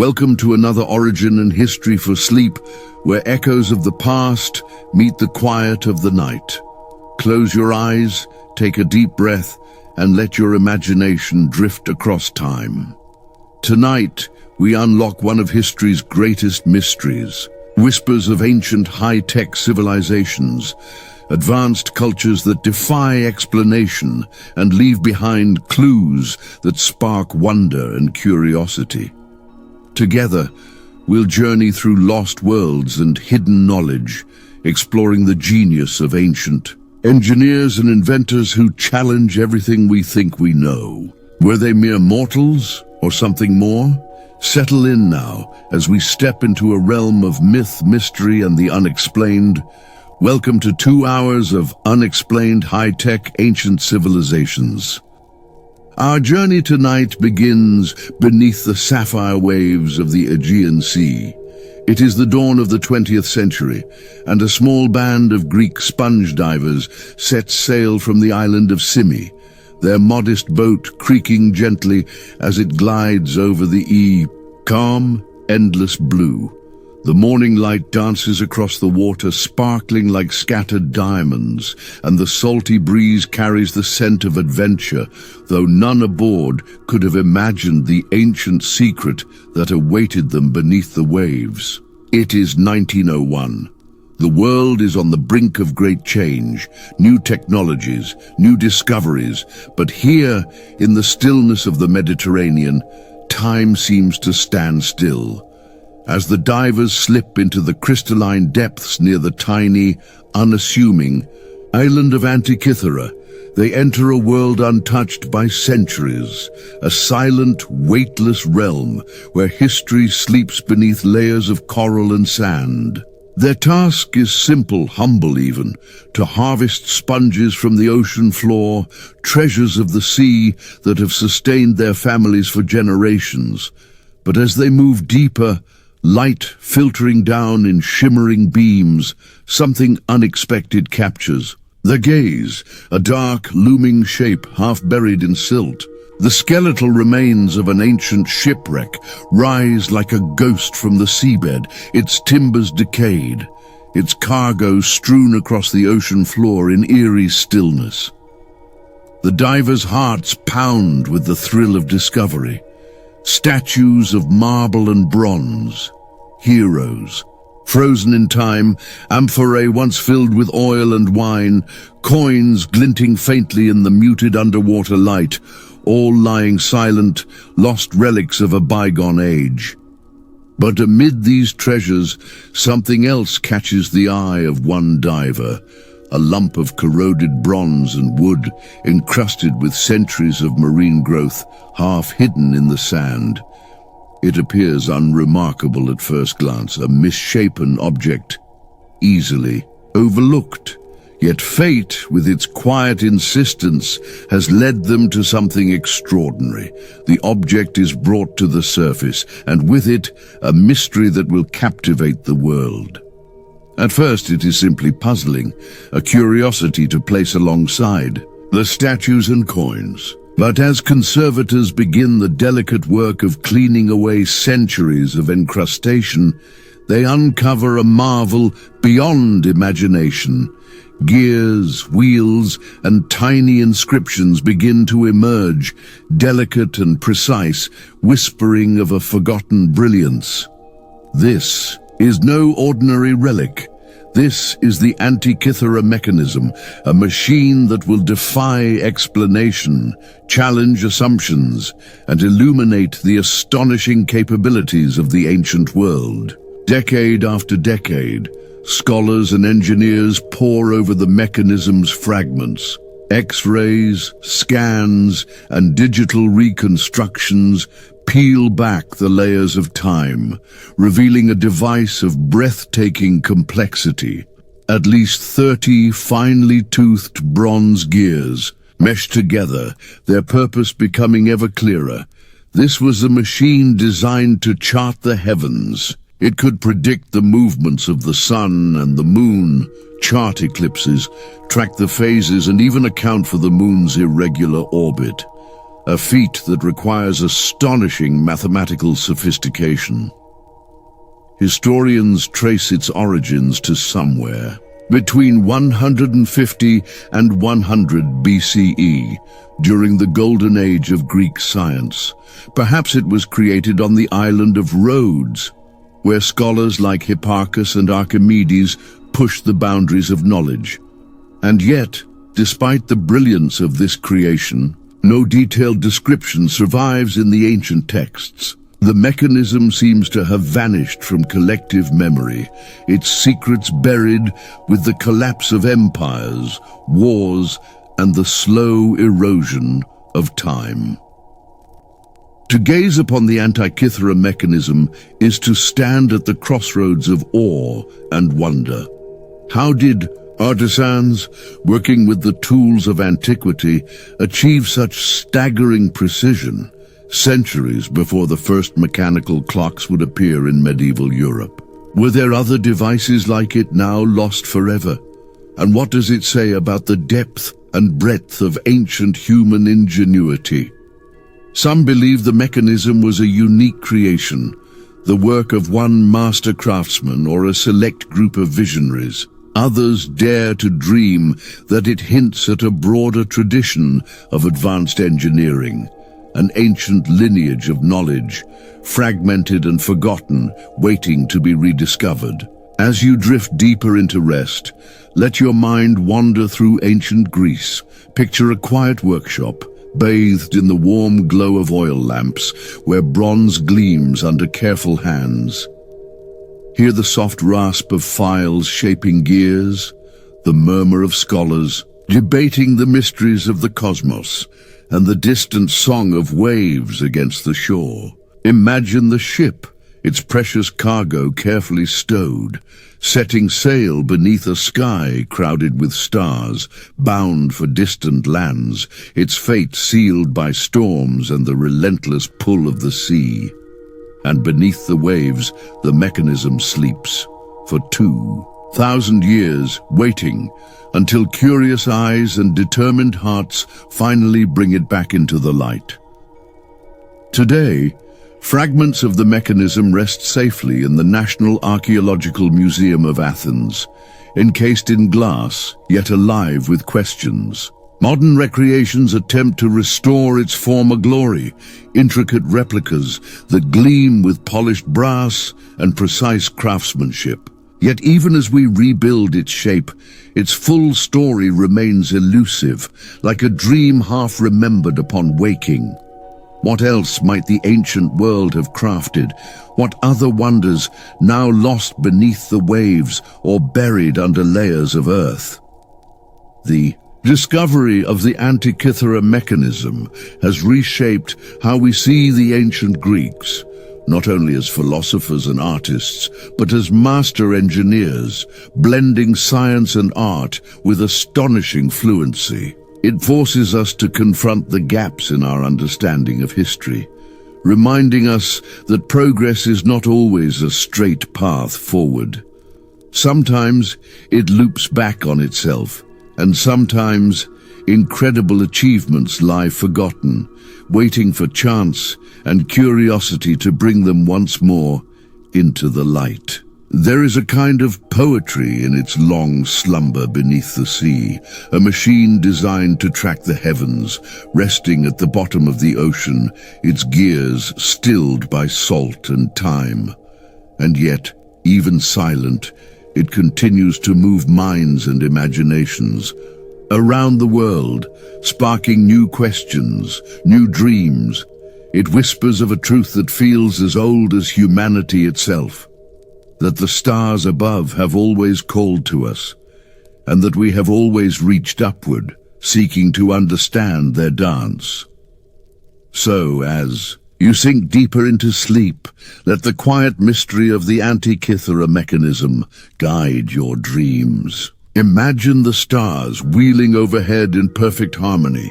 Welcome to another origin and history for sleep, where echoes of the past meet the quiet of the night. Close your eyes, take a deep breath, and let your imagination drift across time. Tonight, we unlock one of history's greatest mysteries, whispers of ancient high-tech civilizations, advanced cultures that defy explanation and leave behind clues that spark wonder and curiosity. Together, we'll journey through lost worlds and hidden knowledge, exploring the genius of ancient engineers and inventors who challenge everything we think we know. Were they mere mortals or something more? Settle in now as we step into a realm of myth, mystery, and the unexplained. Welcome to 2 hours of unexplained high-tech ancient civilizations. Our journey tonight begins beneath the sapphire waves of the Aegean Sea. It is the dawn of the 20th century, and a small band of Greek sponge divers sets sail from the island of Simi, their modest boat creaking gently as it glides over the calm, endless blue. The morning light dances across the water, sparkling like scattered diamonds, and the salty breeze carries the scent of adventure, though none aboard could have imagined the ancient secret that awaited them beneath the waves. It is 1901. The world is on the brink of great change, new technologies, new discoveries, but here, in the stillness of the Mediterranean, time seems to stand still. As the divers slip into the crystalline depths near the tiny, unassuming island of Antikythera, they enter a world untouched by centuries, a silent, weightless realm where history sleeps beneath layers of coral and sand. Their task is simple, humble even, to harvest sponges from the ocean floor, treasures of the sea that have sustained their families for generations. But as they move deeper, light filtering down in shimmering beams, something unexpected captures their gaze, a dark, looming shape half buried in silt. The skeletal remains of an ancient shipwreck rise like a ghost from the seabed, its timbers decayed, its cargo strewn across the ocean floor in eerie stillness. The divers' hearts pound with the thrill of discovery. Statues of marble and bronze, heroes, frozen in time, amphorae once filled with oil and wine, coins glinting faintly in the muted underwater light, all lying silent, lost relics of a bygone age. But amid these treasures, something else catches the eye of one diver, a lump of corroded bronze and wood, encrusted with centuries of marine growth, half hidden in the sand. It appears unremarkable at first glance, a misshapen object, easily overlooked. Yet fate, with its quiet insistence, has led them to something extraordinary. The object is brought to the surface, and with it, a mystery that will captivate the world. At first it is simply puzzling, a curiosity to place alongside the statues and coins. But as conservators begin the delicate work of cleaning away centuries of encrustation, they uncover a marvel beyond imagination. Gears, wheels, and tiny inscriptions begin to emerge, delicate and precise, whispering of a forgotten brilliance. This is no ordinary relic. This is the Antikythera mechanism, a machine that will defy explanation, challenge assumptions, and illuminate the astonishing capabilities of the ancient world. Decade after decade, scholars and engineers pore over the mechanism's fragments. X-rays, scans, and digital reconstructions peel back the layers of time, revealing a device of breathtaking complexity. At least 30 finely toothed bronze gears meshed together, their purpose becoming ever clearer. This was a machine designed to chart the heavens. It could predict the movements of the sun and the moon, chart eclipses, track the phases, and even account for the moon's irregular orbit. a feat that requires astonishing mathematical sophistication. Historians trace its origins to somewhere between 150 and 100 BCE, during the golden age of Greek science. Perhaps it was created on the island of Rhodes, where scholars like Hipparchus and Archimedes pushed the boundaries of knowledge. And yet, despite the brilliance of this creation, no detailed description survives in the ancient texts. The mechanism seems to have vanished from collective memory, its secrets buried with the collapse of empires, wars, and the slow erosion of time. To gaze upon the Antikythera mechanism is to stand at the crossroads of awe and wonder. How did artisans, working with the tools of antiquity, achieve such staggering precision, centuries before the first mechanical clocks would appear in medieval Europe? Were there other devices like it now lost forever? And what does it say about the depth and breadth of ancient human ingenuity? Some believe the mechanism was a unique creation, the work of one master craftsman or a select group of visionaries. Others dare to dream that it hints at a broader tradition of advanced engineering, an ancient lineage of knowledge, fragmented and forgotten, waiting to be rediscovered. As you drift deeper into rest, let your mind wander through ancient Greece. Picture a quiet workshop, bathed in the warm glow of oil lamps, where bronze gleams under careful hands. Hear the soft rasp of files shaping gears, the murmur of scholars debating the mysteries of the cosmos, and the distant song of waves against the shore. Imagine the ship, its precious cargo carefully stowed, setting sail beneath a sky crowded with stars, bound for distant lands, its fate sealed by storms and the relentless pull of the sea. And beneath the waves, the mechanism sleeps, for 2,000 years, waiting, until curious eyes and determined hearts finally bring it back into the light. Today, fragments of the mechanism rest safely in the National Archaeological Museum of Athens, encased in glass, yet alive with questions. Modern recreations attempt to restore its former glory, intricate replicas that gleam with polished brass and precise craftsmanship. Yet even as we rebuild its shape, its full story remains elusive, like a dream half remembered upon waking. What else might the ancient world have crafted? What other wonders now lost beneath the waves or buried under layers of earth? The discovery of the Antikythera mechanism has reshaped how we see the ancient Greeks, not only as philosophers and artists, but as master engineers, blending science and art with astonishing fluency. It forces us to confront the gaps in our understanding of history, reminding us that progress is not always a straight path forward. Sometimes it loops back on itself, and sometimes incredible achievements lie forgotten, waiting for chance and curiosity to bring them once more into the light. There is a kind of poetry in its long slumber beneath the sea, a machine designed to track the heavens, resting at the bottom of the ocean, its gears stilled by salt and time. And yet, even silent, it continues to move minds and imaginations around the world, sparking new questions, new dreams. It whispers of a truth that feels as old as humanity itself, that the stars above have always called to us, and that we have always reached upward, seeking to understand their dance. So, as you sink deeper into sleep, let the quiet mystery of the Antikythera mechanism guide your dreams. Imagine the stars wheeling overhead in perfect harmony,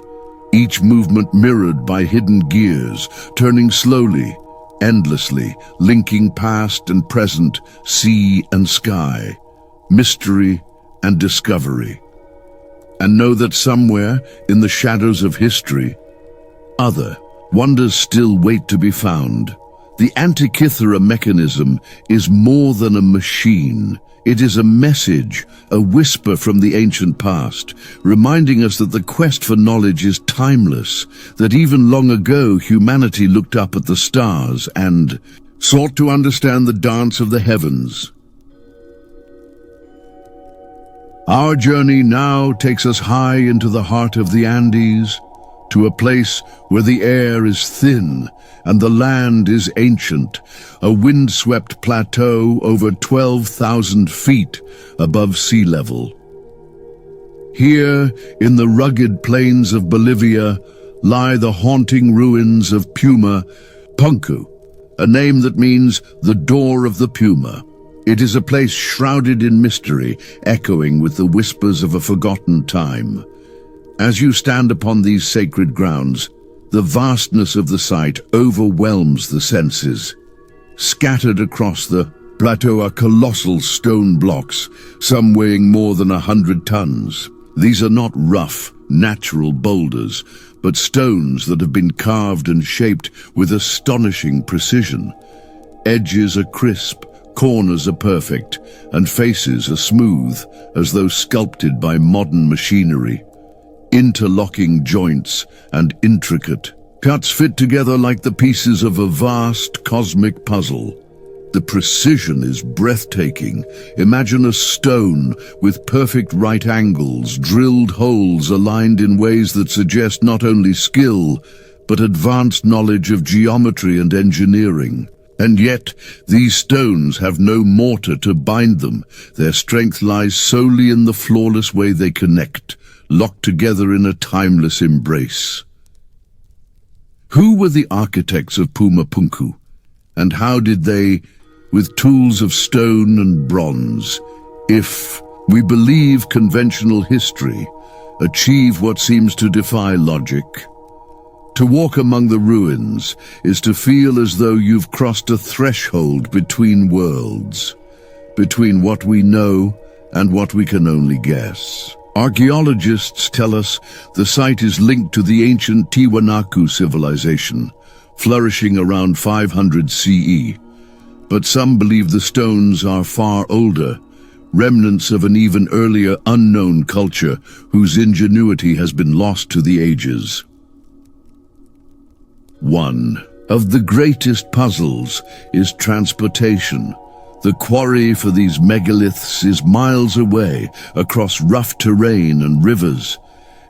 each movement mirrored by hidden gears, turning slowly, endlessly, linking past and present, sea and sky, mystery and discovery. And know that somewhere, in the shadows of history, other. Wonders still wait to be found. The Antikythera mechanism is more than a machine. It is a message, a whisper from the ancient past, reminding us that the quest for knowledge is timeless, that even long ago humanity looked up at the stars and sought to understand the dance of the heavens. Our journey now takes us high into the heart of the Andes, to a place where the air is thin and the land is ancient, a windswept plateau over 12,000 feet above sea level. Here, in the rugged plains of Bolivia, lie the haunting ruins of Puma Punku, a name that means the door of the puma. It is a place shrouded in mystery, echoing with the whispers of a forgotten time. As you stand upon these sacred grounds, the vastness of the site overwhelms the senses. Scattered across the plateau are colossal stone blocks, some weighing more than 100 tons. These are not rough, natural boulders, but stones that have been carved and shaped with astonishing precision. Edges are crisp, corners are perfect, and faces are smooth, as though sculpted by modern machinery. Interlocking joints and intricate cuts fit together like the pieces of a vast cosmic puzzle. The precision is breathtaking. Imagine a stone with perfect right angles, drilled holes aligned in ways that suggest not only skill, but advanced knowledge of geometry and engineering. And yet, these stones have no mortar to bind them. Their strength lies solely in the flawless way they connect, locked together in a timeless embrace. Who were the architects of Puma Punku, and how did they, with tools of stone and bronze, if we believe conventional history, achieve what seems to defy logic? To walk among the ruins is to feel as though you've crossed a threshold between worlds, between what we know and what we can only guess. Archaeologists tell us the site is linked to the ancient Tiwanaku civilization, flourishing around 500 CE. But some believe the stones are far older, remnants of an even earlier unknown culture whose ingenuity has been lost to the ages. One of the greatest puzzles is transportation. The quarry for these megaliths is miles away, across rough terrain and rivers.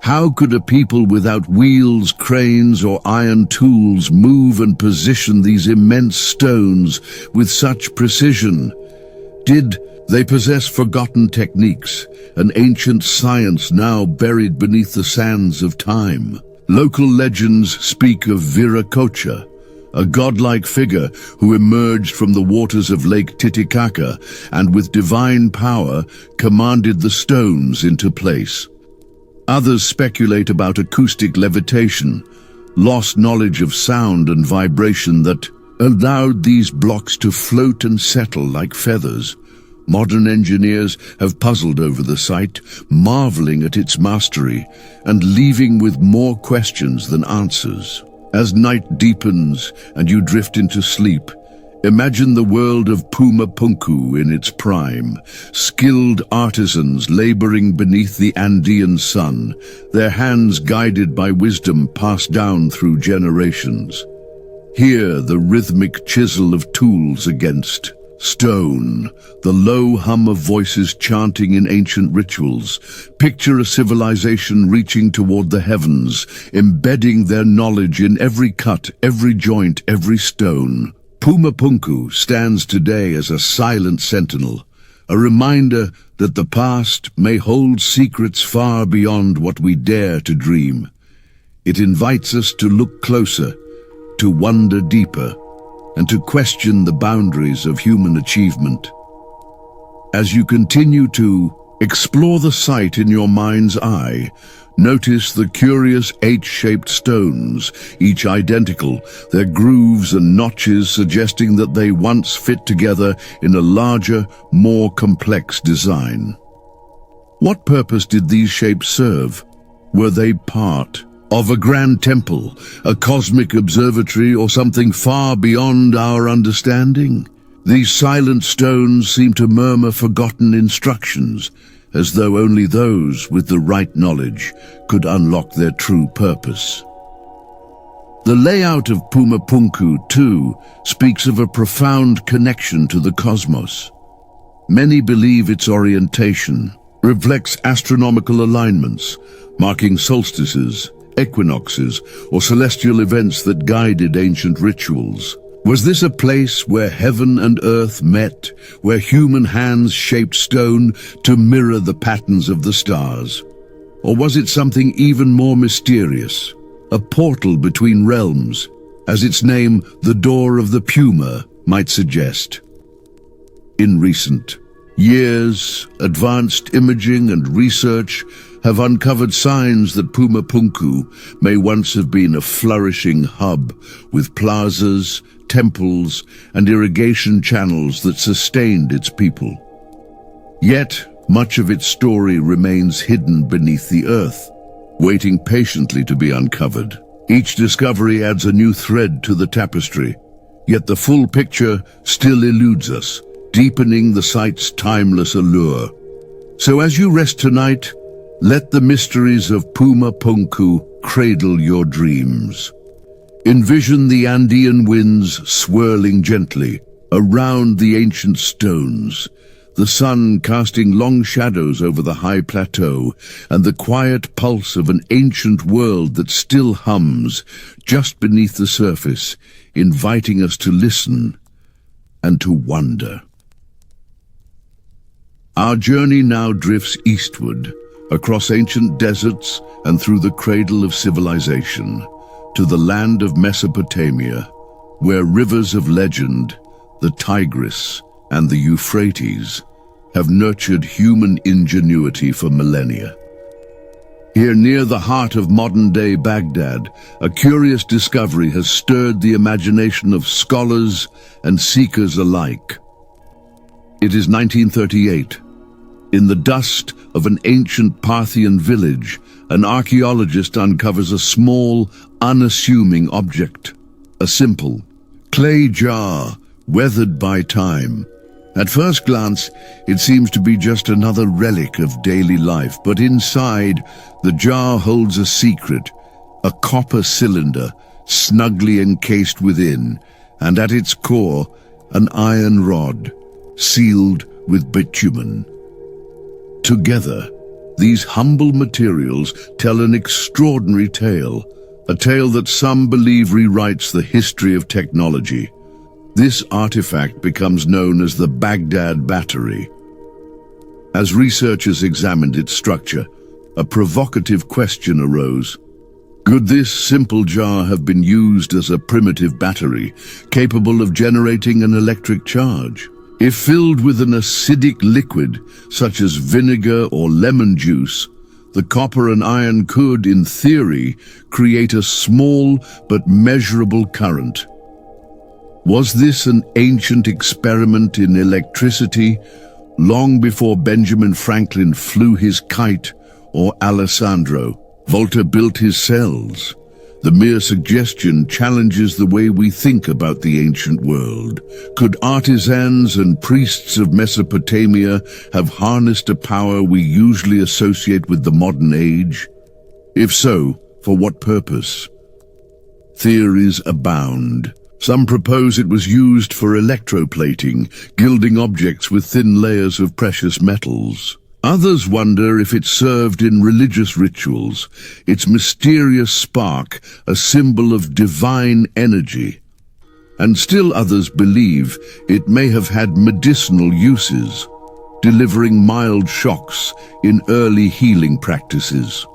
How could a people without wheels, cranes, or iron tools move and position these immense stones with such precision? Did they possess forgotten techniques, an ancient science now buried beneath the sands of time? Local legends speak of Viracocha, a godlike figure who emerged from the waters of Lake Titicaca and with divine power commanded the stones into place. Others speculate about acoustic levitation, lost knowledge of sound and vibration that allowed these blocks to float and settle like feathers. Modern engineers have puzzled over the site, marveling at its mastery and leaving with more questions than answers. As night deepens and you drift into sleep, imagine the world of Puma Punku in its prime, skilled artisans laboring beneath the Andean sun, their hands guided by wisdom passed down through generations. Hear the rhythmic chisel of tools against stone, the low hum of voices chanting in ancient rituals. Picture a civilization reaching toward the heavens, embedding their knowledge in every cut, every joint, every stone. Puma Punku stands today as a silent sentinel, a reminder that the past may hold secrets far beyond what we dare to dream. It invites us to look closer, to wonder deeper, and to question the boundaries of human achievement. As you continue to explore the site in your mind's eye, notice the curious H-shaped stones, each identical, their grooves and notches suggesting that they once fit together in a larger, more complex design. What purpose did these shapes serve? Were they part Of a grand temple, a cosmic observatory, or something far beyond our understanding? These silent stones seem to murmur forgotten instructions, as though only those with the right knowledge could unlock their true purpose. The layout of Pumapunku, too, speaks of a profound connection to the cosmos. Many believe its orientation reflects astronomical alignments, marking solstices, equinoxes, or celestial events that guided ancient rituals. Was this a place where heaven and earth met, where human hands shaped stone to mirror the patterns of the stars? Or was it something even more mysterious, a portal between realms, as its name, the Door of the Puma, might suggest? In recent years, advanced imaging and research have uncovered signs that Pumapunku may once have been a flourishing hub with plazas, temples, and irrigation channels that sustained its people. Yet, much of its story remains hidden beneath the earth, waiting patiently to be uncovered. Each discovery adds a new thread to the tapestry, yet the full picture still eludes us, deepening the site's timeless allure. So as you rest tonight, let the mysteries of Pumapunku cradle your dreams. Envision the Andean winds swirling gently around the ancient stones, the sun casting long shadows over the high plateau, and the quiet pulse of an ancient world that still hums just beneath the surface, inviting us to listen and to wonder. Our journey now drifts eastward, across ancient deserts and through the cradle of civilization, to the land of Mesopotamia, where rivers of legend, the Tigris and the Euphrates, have nurtured human ingenuity for millennia. Here near the heart of modern-day Baghdad, a curious discovery has stirred the imagination of scholars and seekers alike. It is 1938. In the dust of an ancient Parthian village, an archaeologist uncovers a small, unassuming object. A simple, clay jar, weathered by time. At first glance, it seems to be just another relic of daily life, but inside, the jar holds a secret, a copper cylinder, snugly encased within, and at its core, an iron rod, sealed with bitumen. Together, these humble materials tell an extraordinary tale, a tale that some believe rewrites the history of technology. This artifact becomes known as the Baghdad Battery. As researchers examined its structure, a provocative question arose. Could this simple jar have been used as a primitive battery, capable of generating an electric charge? If filled with an acidic liquid, such as vinegar or lemon juice, the copper and iron could, in theory, create a small but measurable current. Was this an ancient experiment in electricity, long before Benjamin Franklin flew his kite or Alessandro Volta built his cells? The mere suggestion challenges the way we think about the ancient world. Could artisans and priests of Mesopotamia have harnessed a power we usually associate with the modern age? If so, for what purpose? Theories abound. Some propose it was used for electroplating, gilding objects with thin layers of precious metals. Others wonder if it served in religious rituals, its mysterious spark a symbol of divine energy. And still others believe it may have had medicinal uses, delivering mild shocks in early healing practices.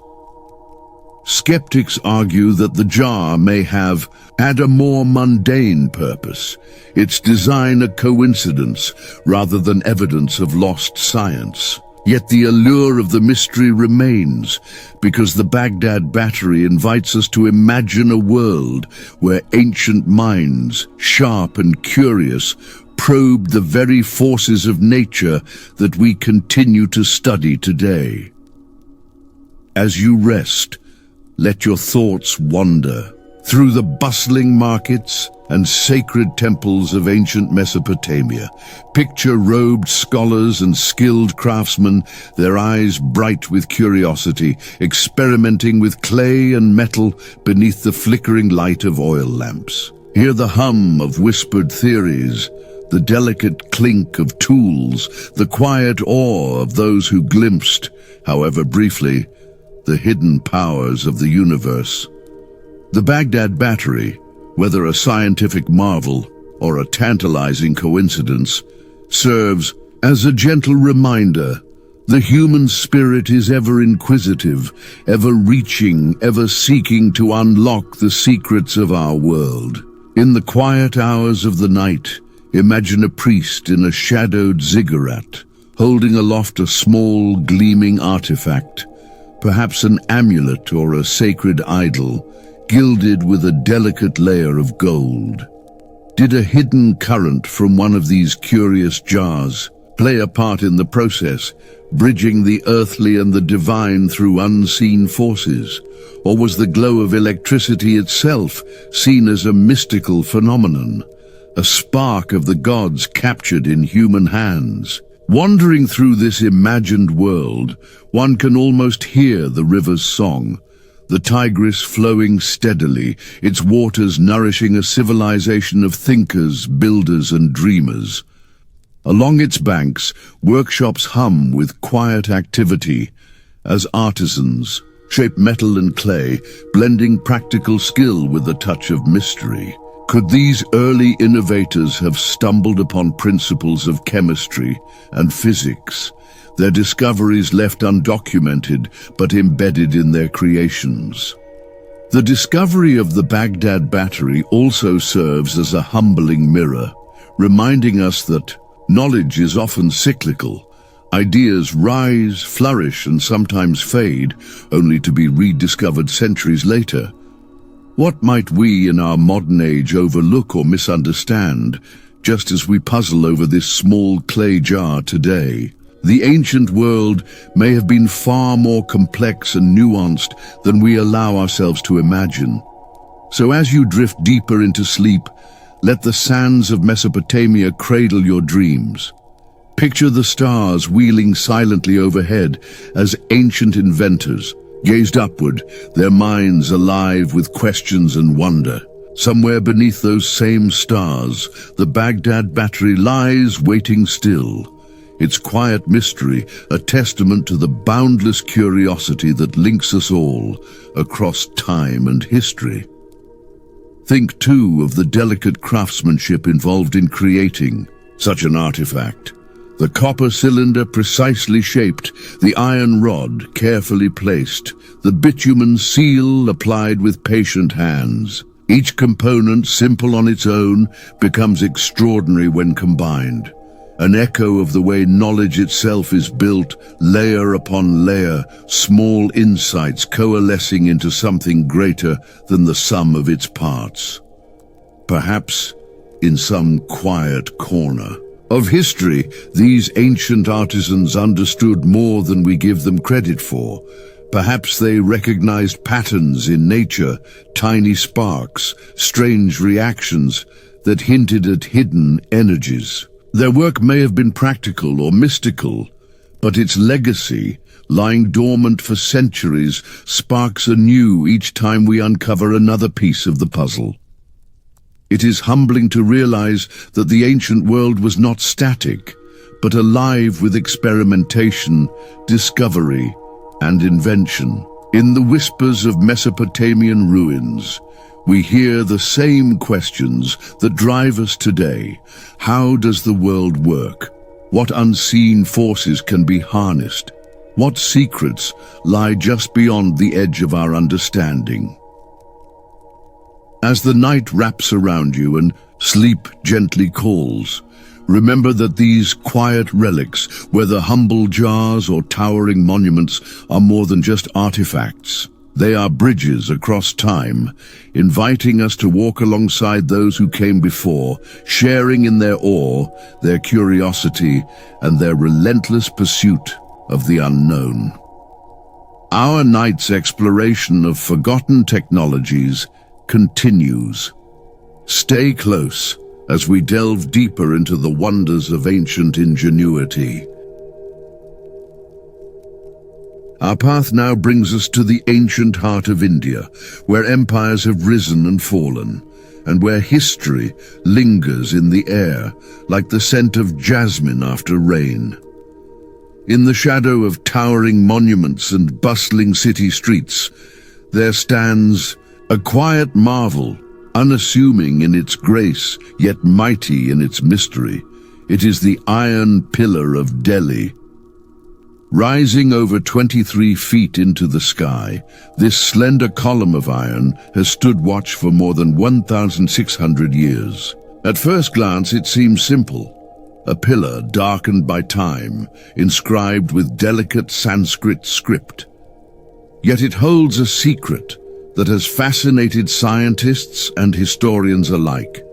Skeptics argue that the jar may have had a more mundane purpose, its design a coincidence rather than evidence of lost science. Yet the allure of the mystery remains, because the Baghdad Battery invites us to imagine a world where ancient minds, sharp and curious, probed the very forces of nature that we continue to study today. As you rest, let your thoughts wander through the bustling markets and sacred temples of ancient Mesopotamia. Picture robed scholars and skilled craftsmen, their eyes bright with curiosity, experimenting with clay and metal beneath the flickering light of oil lamps. Hear the hum of whispered theories, the delicate clink of tools, the quiet awe of those who glimpsed, however briefly, the hidden powers of the universe. The Baghdad Battery, whether a scientific marvel or a tantalizing coincidence, serves as a gentle reminder. The human spirit is ever inquisitive, ever reaching, ever seeking to unlock the secrets of our world. In the quiet hours of the night, imagine a priest in a shadowed ziggurat, holding aloft a small, gleaming artifact, perhaps an amulet or a sacred idol, gilded with a delicate layer of gold. Did a hidden current from one of these curious jars play a part in the process, bridging the earthly and the divine through unseen forces? Or was the glow of electricity itself seen as a mystical phenomenon, a spark of the gods captured in human hands? Wandering through this imagined world, one can almost hear the river's song, the Tigris flowing steadily, its waters nourishing a civilization of thinkers, builders, and dreamers. Along its banks, workshops hum with quiet activity as artisans shape metal and clay, blending practical skill with a touch of mystery. Could these early innovators have stumbled upon principles of chemistry and physics, their discoveries left undocumented but embedded in their creations? The discovery of the Baghdad Battery also serves as a humbling mirror, reminding us that knowledge is often cyclical. Ideas rise, flourish, and sometimes fade, only to be rediscovered centuries later. What might we in our modern age overlook or misunderstand, just as we puzzle over this small clay jar today? The ancient world may have been far more complex and nuanced than we allow ourselves to imagine. So as you drift deeper into sleep, let the sands of Mesopotamia cradle your dreams. Picture the stars wheeling silently overhead as ancient inventors gazed upward, their minds alive with questions and wonder. Somewhere beneath those same stars, the Baghdad Battery lies waiting still, its quiet mystery a testament to the boundless curiosity that links us all across time and history. Think, too, of the delicate craftsmanship involved in creating such an artifact. The copper cylinder precisely shaped, the iron rod carefully placed, the bitumen seal applied with patient hands. Each component, simple on its own, becomes extraordinary when combined. An echo of the way knowledge itself is built, layer upon layer, small insights coalescing into something greater than the sum of its parts. Perhaps in some quiet corner of history, these ancient artisans understood more than we give them credit for. Perhaps they recognized patterns in nature, tiny sparks, strange reactions that hinted at hidden energies. Their work may have been practical or mystical, but its legacy, lying dormant for centuries, sparks anew each time we uncover another piece of the puzzle. It is humbling to realize that the ancient world was not static, but alive with experimentation, discovery, and invention. In the whispers of Mesopotamian ruins, we hear the same questions that drive us today. How does the world work? What unseen forces can be harnessed? What secrets lie just beyond the edge of our understanding? As the night wraps around you and sleep gently calls, remember that these quiet relics, whether humble jars or towering monuments, are more than just artifacts. They are bridges across time, inviting us to walk alongside those who came before, sharing in their awe, their curiosity, and their relentless pursuit of the unknown. Our night's exploration of forgotten technologies continues. Stay close as we delve deeper into the wonders of ancient ingenuity. Our path now brings us to the ancient heart of India, where empires have risen and fallen, and where history lingers in the air like the scent of jasmine after rain. In the shadow of towering monuments and bustling city streets, there stands a quiet marvel, unassuming in its grace, yet mighty in its mystery. It is the Iron Pillar of Delhi. Rising over 23 feet into the sky, this slender column of iron has stood watch for more than 1,600 years. At first glance, it seems simple. A pillar darkened by time, inscribed with delicate Sanskrit script. Yet it holds a secret that has fascinated scientists and historians alike.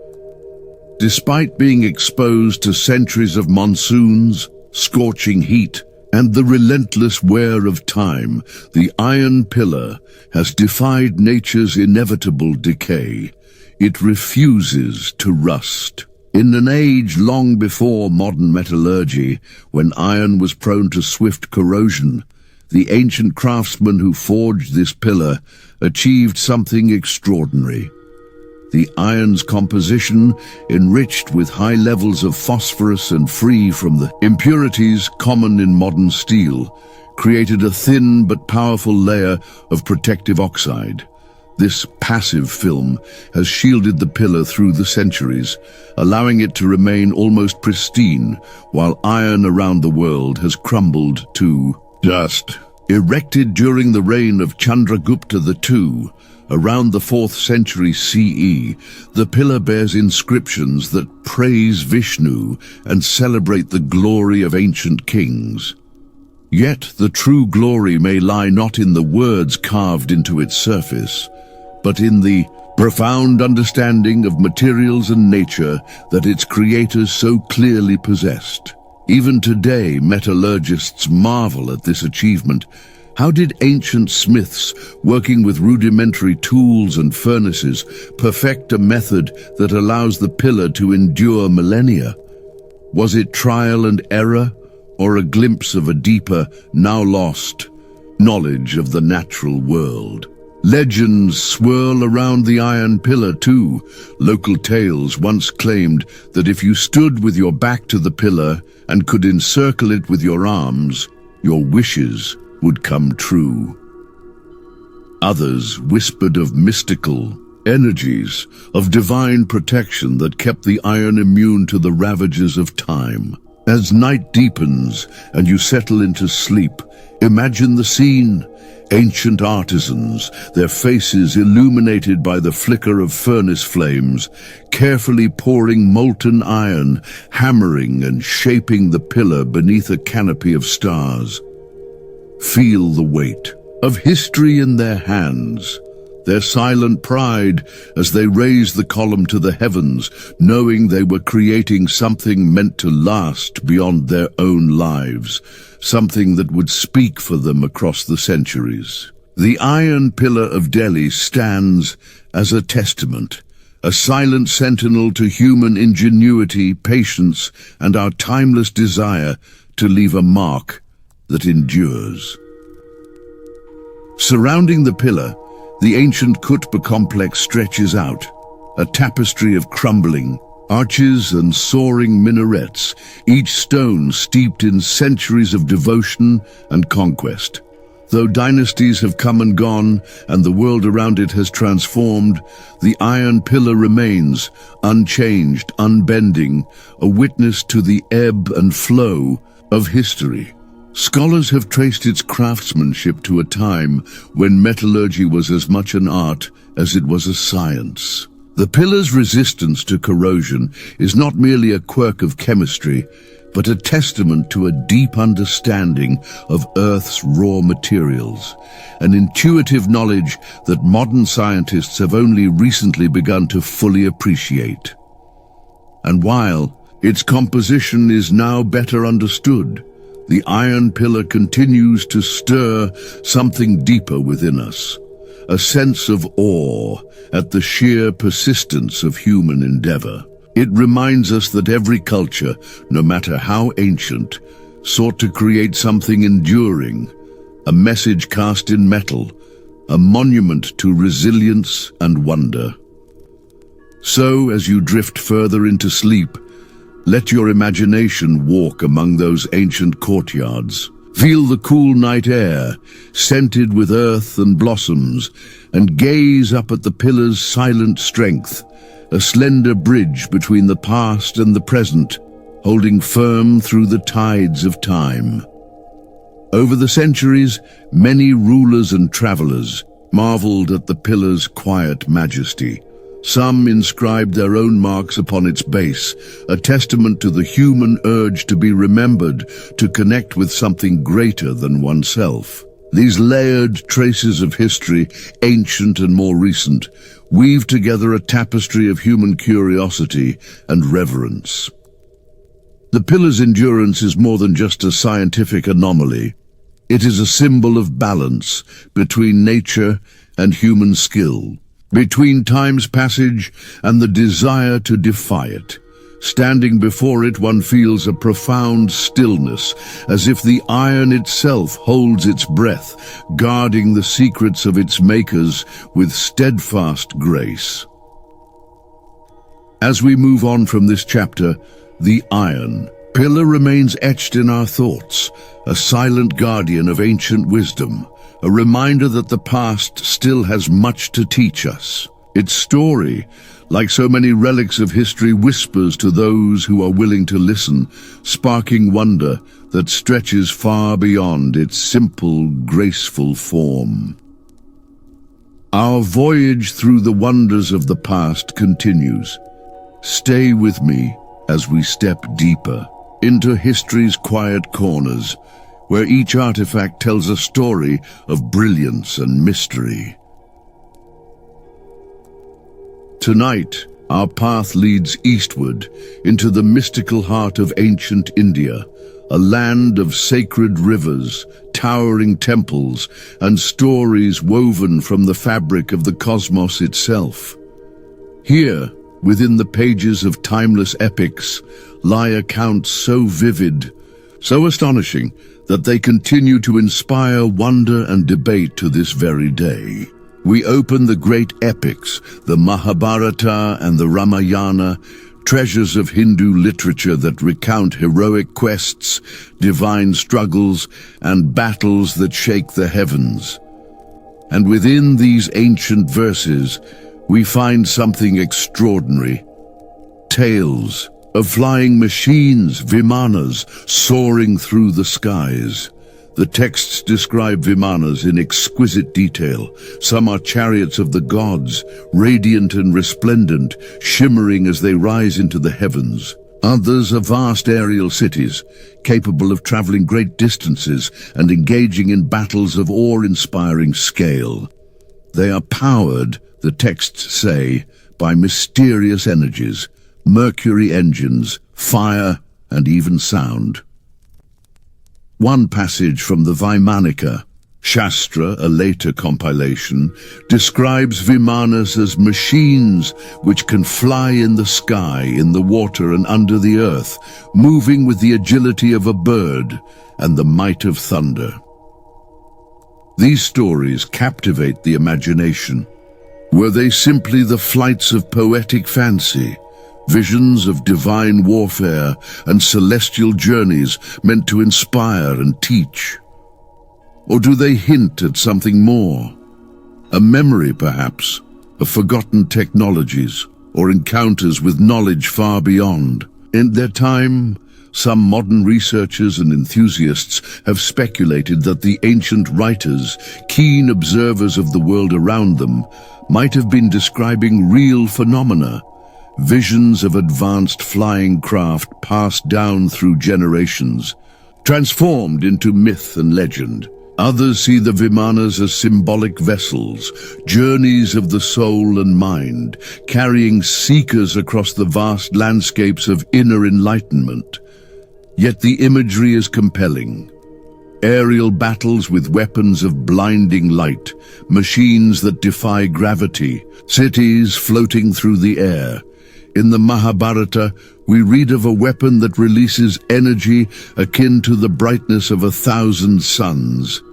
Despite being exposed to centuries of monsoons, scorching heat, and the relentless wear of time, the Iron Pillar has defied nature's inevitable decay. It refuses to rust. In an age long before modern metallurgy, when iron was prone to swift corrosion, the ancient craftsmen who forged this pillar achieved something extraordinary. The iron's composition, enriched with high levels of phosphorus and free from the impurities common in modern steel, created a thin but powerful layer of protective oxide. This passive film has shielded the pillar through the centuries, allowing it to remain almost pristine, while iron around the world has crumbled to dust. Erected during the reign of Chandragupta II, around the 4th century CE, the pillar bears inscriptions that praise Vishnu and celebrate the glory of ancient kings. Yet the true glory may lie not in the words carved into its surface, but in the profound understanding of materials and nature that its creators so clearly possessed. Even today, metallurgists marvel at this achievement. How did ancient smiths, working with rudimentary tools and furnaces, perfect a method that allows the pillar to endure millennia? Was it trial and error, or a glimpse of a deeper, now lost, knowledge of the natural world? Legends swirl around the Iron Pillar too. Local tales once claimed that if you stood with your back to the pillar and could encircle it with your arms, your wishes would come true. Others whispered of mystical energies, of divine protection that kept the iron immune to the ravages of time. As night deepens and you settle into sleep, imagine the scene. Ancient artisans, their faces illuminated by the flicker of furnace flames, carefully pouring molten iron, hammering and shaping the pillar beneath a canopy of stars. Feel the weight of history in their hands, their silent pride as they raise the column to the heavens, knowing they were creating something meant to last beyond their own lives, something that would speak for them across the centuries. The Iron Pillar of Delhi stands as a testament, a silent sentinel to human ingenuity, patience, and our timeless desire to leave a mark that endures. Surrounding the pillar, the ancient Qutb complex stretches out, a tapestry of crumbling arches and soaring minarets, each stone steeped in centuries of devotion and conquest. Though dynasties have come and gone and the world around it has transformed, the Iron Pillar remains, unchanged, unbending, a witness to the ebb and flow of history. Scholars have traced its craftsmanship to a time when metallurgy was as much an art as it was a science. The pillar's resistance to corrosion is not merely a quirk of chemistry, but a testament to a deep understanding of Earth's raw materials, an intuitive knowledge that modern scientists have only recently begun to fully appreciate. And while its composition is now better understood, The iron pillar continues to stir something deeper within us, a sense of awe at the sheer persistence of human endeavor. It reminds us that every culture, no matter how ancient, sought to create something enduring, a message cast in metal, a monument to resilience and wonder. So, as you drift further into sleep, let your imagination walk among those ancient courtyards. Feel the cool night air, scented with earth and blossoms, and gaze up at the pillar's silent strength, a slender bridge between the past and the present, holding firm through the tides of time. Over the centuries, many rulers and travelers marveled at the pillar's quiet majesty. Some inscribed their own marks upon its base, a testament to the human urge to be remembered, to connect with something greater than oneself. These layered traces of history, ancient and more recent, weave together a tapestry of human curiosity and reverence. The pillar's endurance is more than just a scientific anomaly. It is a symbol of balance between nature and human skill, between time's passage and the desire to defy it. Standing before it, one feels a profound stillness, as if the iron itself holds its breath, guarding the secrets of its makers with steadfast grace. As we move on from this chapter, the iron pillar remains etched in our thoughts, a silent guardian of ancient wisdom, a reminder that the past still has much to teach us. Its story, like so many relics of history, whispers to those who are willing to listen, sparking wonder that stretches far beyond its simple, graceful form. Our voyage through the wonders of the past continues. Stay with me as we step deeper into history's quiet corners, where each artifact tells a story of brilliance and mystery. Tonight, our path leads eastward into the mystical heart of ancient India, a land of sacred rivers, towering temples, and stories woven from the fabric of the cosmos itself. Here, within the pages of timeless epics, lie accounts so vivid, so astonishing, that they continue to inspire wonder and debate to this very day. We open the great epics, the Mahabharata and the Ramayana, treasures of Hindu literature that recount heroic quests, divine struggles, and battles that shake the heavens. And within these ancient verses, we find something extraordinary. Tales of flying machines, Vimanas, soaring through the skies. The texts describe Vimanas in exquisite detail. Some are chariots of the gods, radiant and resplendent, shimmering as they rise into the heavens. Others are vast aerial cities, capable of traveling great distances and engaging in battles of awe-inspiring scale. They are powered, the texts say, by mysterious energies, mercury engines, fire, and even sound. One passage from the Vaimanika, Shastra, a later compilation, describes Vimanas as machines which can fly in the sky, in the water, and under the earth, moving with the agility of a bird and the might of thunder. These stories captivate the imagination. Were they simply the flights of poetic fancy, visions of divine warfare and celestial journeys meant to inspire and teach? Or do they hint at something more? A memory, perhaps, of forgotten technologies or encounters with knowledge far beyond. In their time, some modern researchers and enthusiasts have speculated that the ancient writers, keen observers of the world around them, might have been describing real phenomena, visions of advanced flying craft passed down through generations, transformed into myth and legend. Others see the Vimanas as symbolic vessels, journeys of the soul and mind, carrying seekers across the vast landscapes of inner enlightenment. Yet the imagery is compelling. Aerial battles with weapons of blinding light, machines that defy gravity, cities floating through the air. In the Mahabharata, we read of a weapon that releases energy akin to the brightness of 1,000 suns.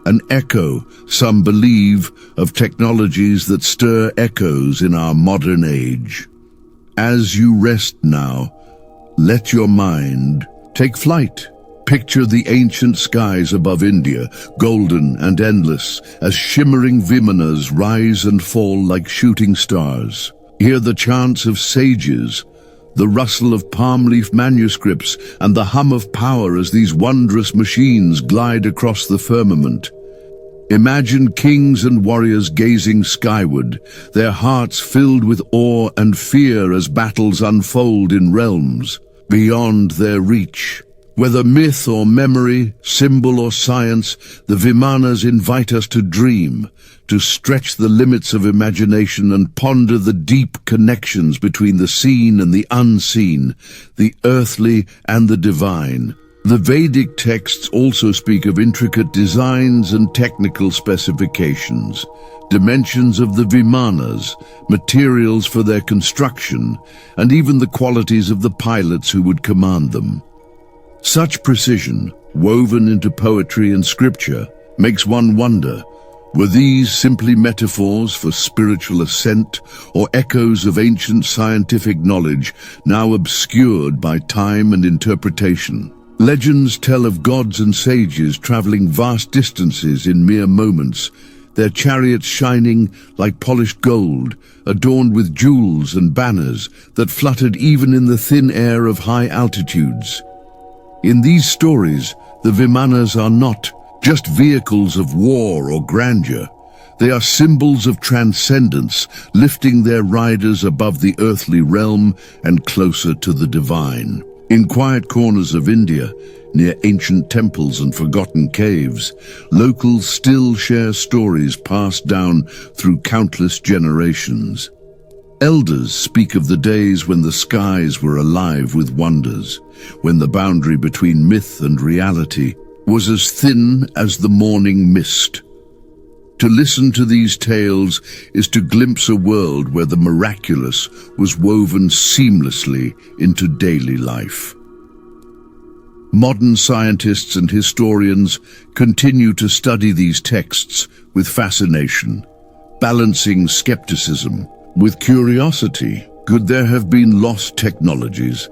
An echo, some believe, of technologies that stir echoes in our modern age. As you rest now, let your mind take flight. Picture the ancient skies above India, golden and endless, as shimmering Vimanas rise and fall like shooting stars. Hear the chants of sages, the rustle of palm leaf manuscripts, and the hum of power as these wondrous machines glide across the firmament. Imagine kings and warriors gazing skyward, their hearts filled with awe and fear as battles unfold in realms beyond their reach. Whether myth or memory, symbol or science, the Vimanas invite us to dream, to stretch the limits of imagination and ponder the deep connections between the seen and the unseen, the earthly and the divine. The Vedic texts also speak of intricate designs and technical specifications, dimensions of the Vimanas, materials for their construction, and even the qualities of the pilots who would command them. Such precision, woven into poetry and scripture, makes one wonder, were these simply metaphors for spiritual ascent or echoes of ancient scientific knowledge now obscured by time and interpretation? Legends tell of gods and sages traveling vast distances in mere moments, their chariots shining like polished gold, adorned with jewels and banners that fluttered even in the thin air of high altitudes. In these stories, the Vimanas are not just vehicles of war or grandeur. They are symbols of transcendence, lifting their riders above the earthly realm and closer to the divine. In quiet corners of India, near ancient temples and forgotten caves, locals still share stories passed down through countless generations. Elders speak of the days when the skies were alive with wonders, when the boundary between myth and reality was as thin as the morning mist. To listen to these tales is to glimpse a world where the miraculous was woven seamlessly into daily life. Modern scientists and historians continue to study these texts with fascination, balancing skepticism with curiosity. Could there have been lost technologies,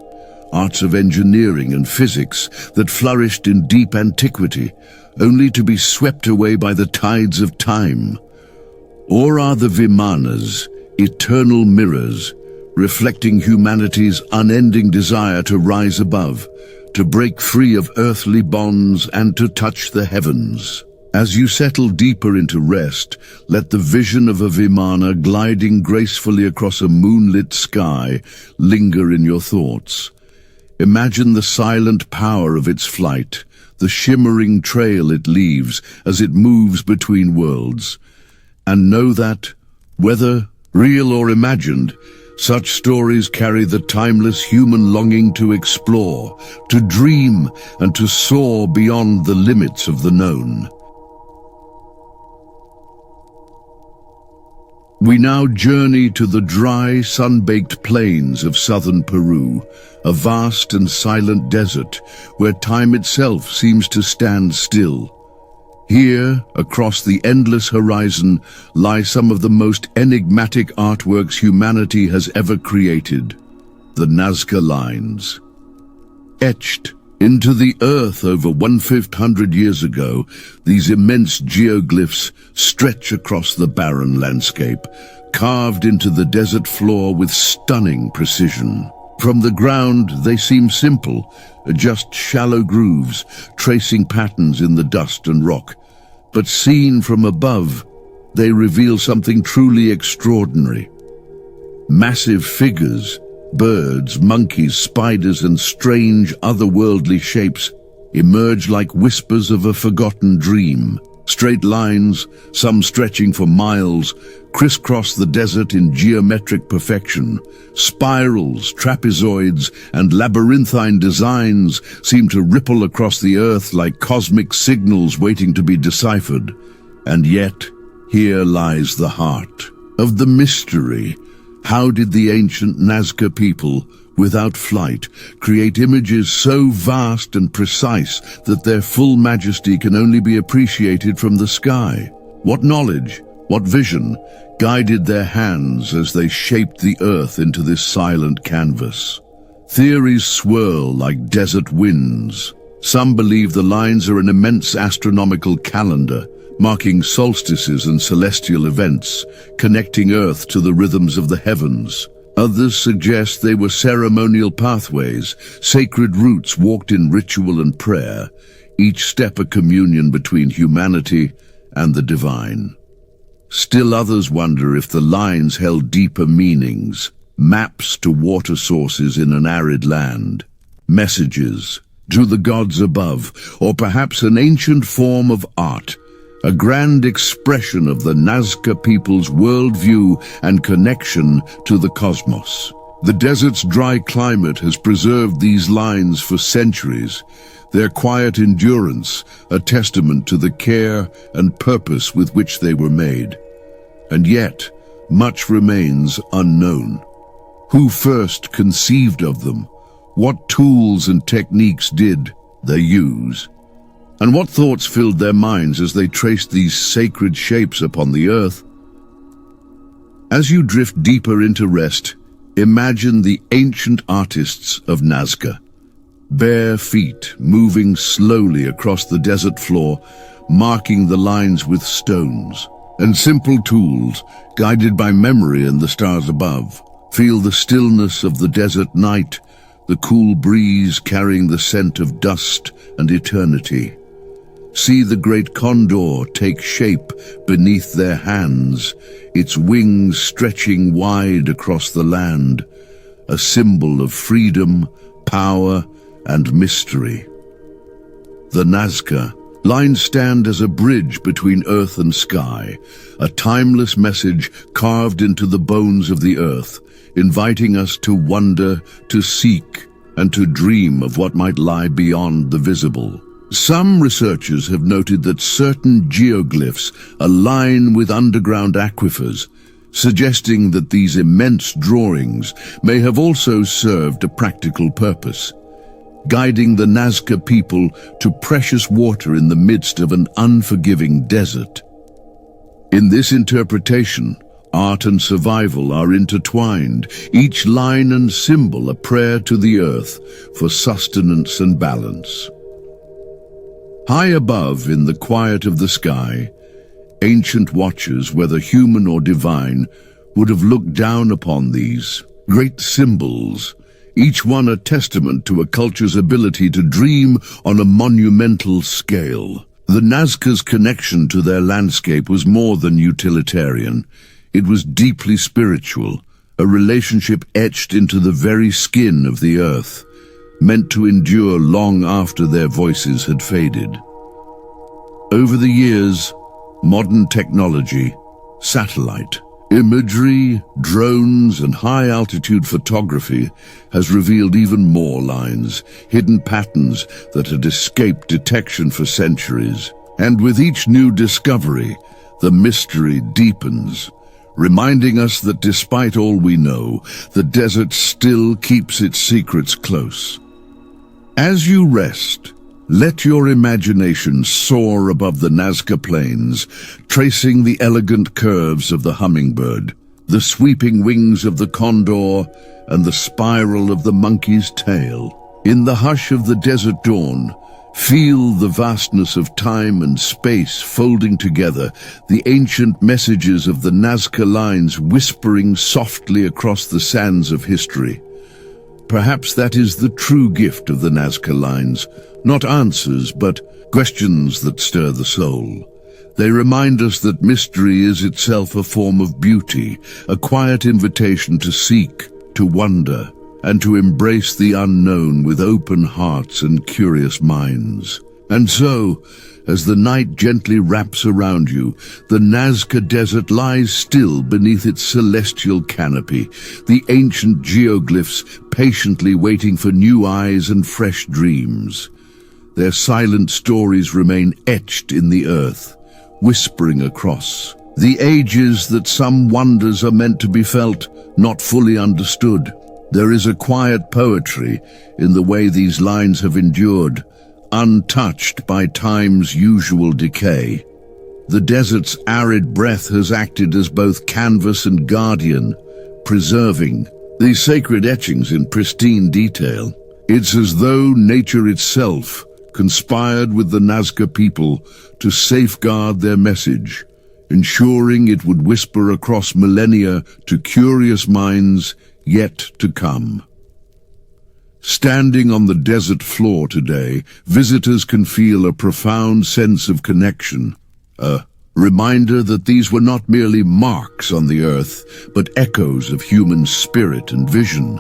arts of engineering and physics that flourished in deep antiquity, only to be swept away by the tides of time? Or are the Vimanas eternal mirrors, reflecting humanity's unending desire to rise above, to break free of earthly bonds and to touch the heavens? As you settle deeper into rest, let the vision of a Vimana gliding gracefully across a moonlit sky linger in your thoughts. Imagine the silent power of its flight, the shimmering trail it leaves as it moves between worlds. And know that, whether real or imagined, such stories carry the timeless human longing to explore, to dream, and to soar beyond the limits of the known. We now journey to the dry, sun-baked plains of southern Peru, a vast and silent desert where time itself seems to stand still. Here, across the endless horizon, lie some of the most enigmatic artworks humanity has ever created, the Nazca Lines. Etched into the earth over 1,500 years ago, these immense geoglyphs stretch across the barren landscape, carved into the desert floor with stunning precision. From the ground, they seem simple, just shallow grooves, tracing patterns in the dust and rock. But seen from above, they reveal something truly extraordinary. Massive figures, birds, monkeys, spiders, and strange otherworldly shapes emerge like whispers of a forgotten dream. Straight lines, some stretching for miles, crisscross the desert in geometric perfection. Spirals, trapezoids, and labyrinthine designs seem to ripple across the earth like cosmic signals waiting to be deciphered. And yet, here lies the heart of the mystery. How did the ancient Nazca people, without flight, create images so vast and precise that their full majesty can only be appreciated from the sky? What knowledge, what vision, guided their hands as they shaped the earth into this silent canvas? Theories swirl like desert winds. Some believe the lines are an immense astronomical calendar, marking solstices and celestial events, connecting Earth to the rhythms of the heavens. Others suggest they were ceremonial pathways, sacred routes walked in ritual and prayer, each step a communion between humanity and the divine. Still others wonder if the lines held deeper meanings, maps to water sources in an arid land, messages to the gods above, or perhaps an ancient form of art, a grand expression of the Nazca people's worldview and connection to the cosmos. The desert's dry climate has preserved these lines for centuries, their quiet endurance a testament to the care and purpose with which they were made. And yet, much remains unknown. Who first conceived of them? What tools and techniques did they use? And what thoughts filled their minds as they traced these sacred shapes upon the earth? As you drift deeper into rest, imagine the ancient artists of Nazca. Bare feet moving slowly across the desert floor, marking the lines with stones. And simple tools, guided by memory and the stars above. Feel the stillness of the desert night, the cool breeze carrying the scent of dust and eternity. See the great condor take shape beneath their hands, its wings stretching wide across the land, a symbol of freedom, power, and mystery. The Nazca lines stand as a bridge between earth and sky, a timeless message carved into the bones of the earth, inviting us to wonder, to seek, and to dream of what might lie beyond the visible. Some researchers have noted that certain geoglyphs align with underground aquifers, suggesting that these immense drawings may have also served a practical purpose, guiding the Nazca people to precious water in the midst of an unforgiving desert. In this interpretation, art and survival are intertwined, each line and symbol a prayer to the earth for sustenance and balance. High above, in the quiet of the sky, ancient watchers, whether human or divine, would have looked down upon these great symbols, each one a testament to a culture's ability to dream on a monumental scale. The Nazca's connection to their landscape was more than utilitarian. It was deeply spiritual, a relationship etched into the very skin of the earth, meant to endure long after their voices had faded. Over the years, modern technology, satellite, imagery, drones, and high-altitude photography has revealed even more lines, hidden patterns that had escaped detection for centuries. And with each new discovery, the mystery deepens, reminding us that despite all we know, the desert still keeps its secrets close. As you rest, let your imagination soar above the Nazca plains, tracing the elegant curves of the hummingbird, the sweeping wings of the condor, and the spiral of the monkey's tail. In the hush of the desert dawn, feel the vastness of time and space folding together, the ancient messages of the Nazca lines whispering softly across the sands of history. Perhaps that is the true gift of the Nazca lines, not answers, but questions that stir the soul. They remind us that mystery is itself a form of beauty, a quiet invitation to seek, to wonder, and to embrace the unknown with open hearts and curious minds. And so, As the night gently wraps around you, the Nazca Desert lies still beneath its celestial canopy, the ancient geoglyphs patiently waiting for new eyes and fresh dreams. Their silent stories remain etched in the earth, whispering across the ages that some wonders are meant to be felt, not fully understood. There is a quiet poetry in the way these lines have endured, untouched by time's usual decay. The desert's arid breath has acted as both canvas and guardian, preserving these sacred etchings in pristine detail. It's as though nature itself conspired with the Nazca people to safeguard their message, ensuring it would whisper across millennia to curious minds yet to come. Standing on the desert floor today, visitors can feel a profound sense of connection, a reminder that these were not merely marks on the earth, but echoes of human spirit and vision.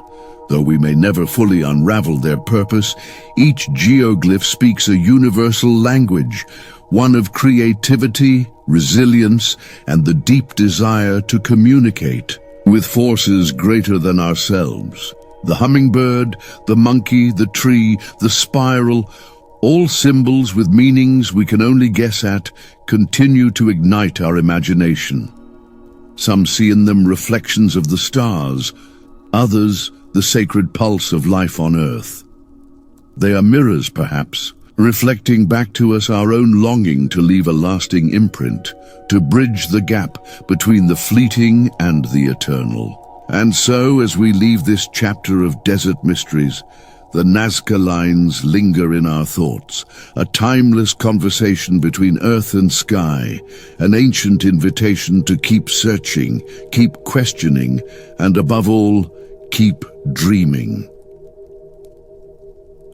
Though we may never fully unravel their purpose, each geoglyph speaks a universal language, one of creativity, resilience, and the deep desire to communicate with forces greater than ourselves. The hummingbird, the monkey, the tree, the spiral, all symbols with meanings we can only guess at, continue to ignite our imagination. Some see in them reflections of the stars, others the sacred pulse of life on earth. They are mirrors, perhaps, reflecting back to us our own longing to leave a lasting imprint, to bridge the gap between the fleeting and the eternal. And so, as we leave this chapter of desert mysteries, the Nazca lines linger in our thoughts, a timeless conversation between earth and sky, an ancient invitation to keep searching, keep questioning, and above all, keep dreaming.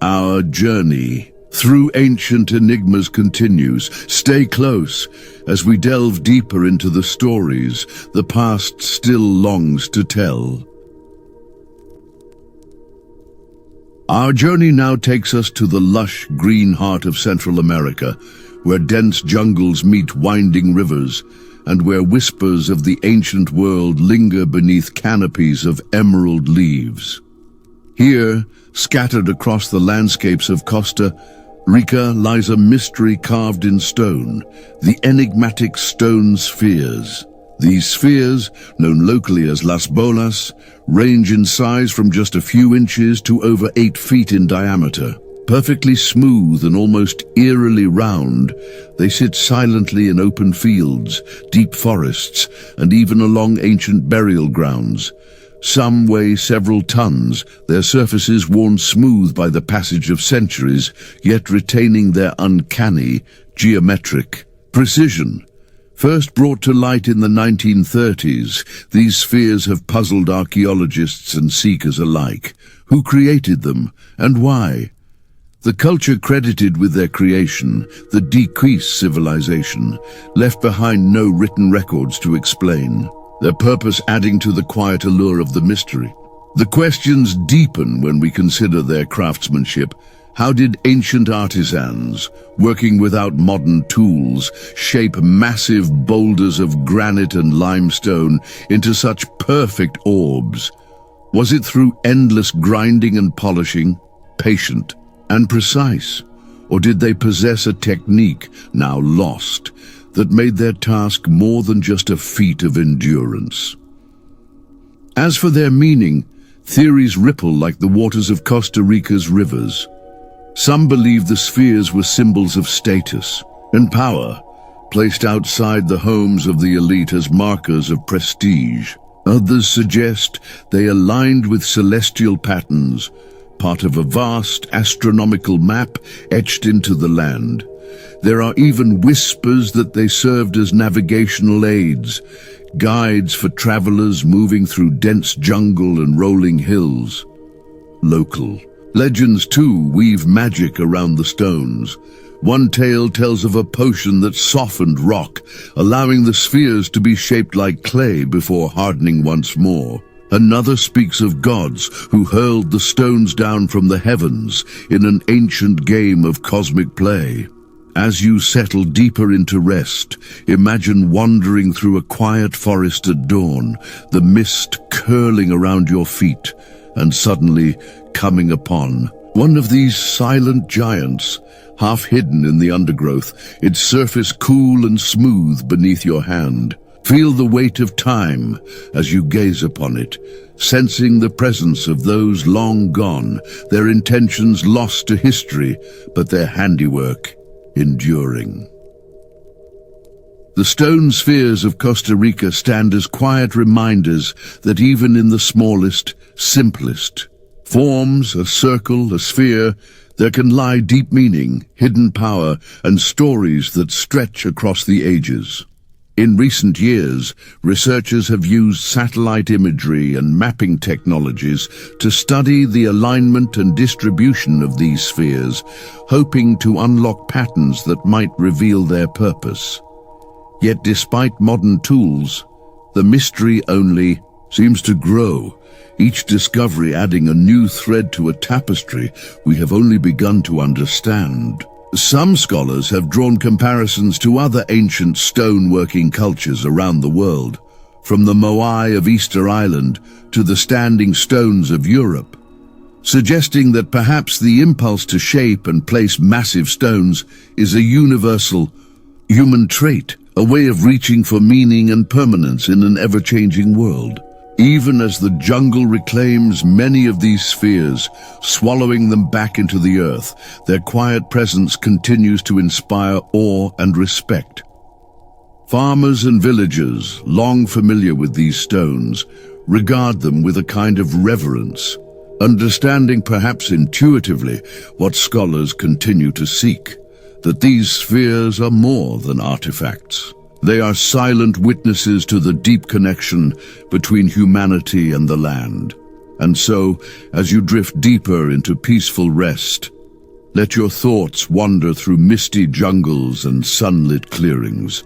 Our journey through ancient enigmas continues. Stay close as we delve deeper into the stories the past still longs to tell. Our journey now takes us to the lush green heart of Central America, where dense jungles meet winding rivers, and where whispers of the ancient world linger beneath canopies of emerald leaves. Here, scattered across the landscapes of Costa Rica, lies a mystery carved in stone, the enigmatic stone spheres. These spheres, known locally as Las Bolas, range in size from just a few inches to over 8 feet in diameter. Perfectly smooth and almost eerily round, they sit silently in open fields, deep forests, and even along ancient burial grounds. Some weigh several tons, their surfaces worn smooth by the passage of centuries, yet retaining their uncanny, geometric precision. First brought to light in the 1930s, these spheres have puzzled archaeologists and seekers alike. Who created them, and why? The culture credited with their creation, the decreased civilization, left behind no written records to explain, their purpose adding to the quiet allure of the mystery. The questions deepen when we consider their craftsmanship. How did ancient artisans, working without modern tools, shape massive boulders of granite and limestone into such perfect orbs? Was it through endless grinding and polishing, patient and precise? Or did they possess a technique, now lost, that made their task more than just a feat of endurance? As for their meaning, theories ripple like the waters of Costa Rica's rivers. Some believe the spheres were symbols of status and power, placed outside the homes of the elite as markers of prestige. Others suggest they aligned with celestial patterns, part of a vast astronomical map etched into the land. There are even whispers that they served as navigational aids, guides for travelers moving through dense jungle and rolling hills. Local legends, too, weave magic around the stones. One tale tells of a potion that softened rock, allowing the spheres to be shaped like clay before hardening once more. Another speaks of gods who hurled the stones down from the heavens in an ancient game of cosmic play. As you settle deeper into rest, imagine wandering through a quiet forest at dawn, the mist curling around your feet, and suddenly coming upon one of these silent giants, half hidden in the undergrowth, its surface cool and smooth beneath your hand. Feel the weight of time as you gaze upon it, sensing the presence of those long gone, their intentions lost to history, but their handiwork enduring. The stone spheres of Costa Rica stand as quiet reminders that even in the smallest, simplest forms, a circle, a sphere, there can lie deep meaning, hidden power, and stories that stretch across the ages. In recent years, researchers have used satellite imagery and mapping technologies to study the alignment and distribution of these spheres, hoping to unlock patterns that might reveal their purpose. Yet despite modern tools, the mystery only seems to grow, each discovery adding a new thread to a tapestry we have only begun to understand. Some scholars have drawn comparisons to other ancient stone-working cultures around the world, from the Moai of Easter Island to the standing stones of Europe, suggesting that perhaps the impulse to shape and place massive stones is a universal human trait, a way of reaching for meaning and permanence in an ever-changing world. Even as the jungle reclaims many of these spheres, swallowing them back into the earth, their quiet presence continues to inspire awe and respect. Farmers and villagers, long familiar with these stones, regard them with a kind of reverence, understanding perhaps intuitively what scholars continue to seek, that these spheres are more than artifacts. They are silent witnesses to the deep connection between humanity and the land. And so, as you drift deeper into peaceful rest, let your thoughts wander through misty jungles and sunlit clearings,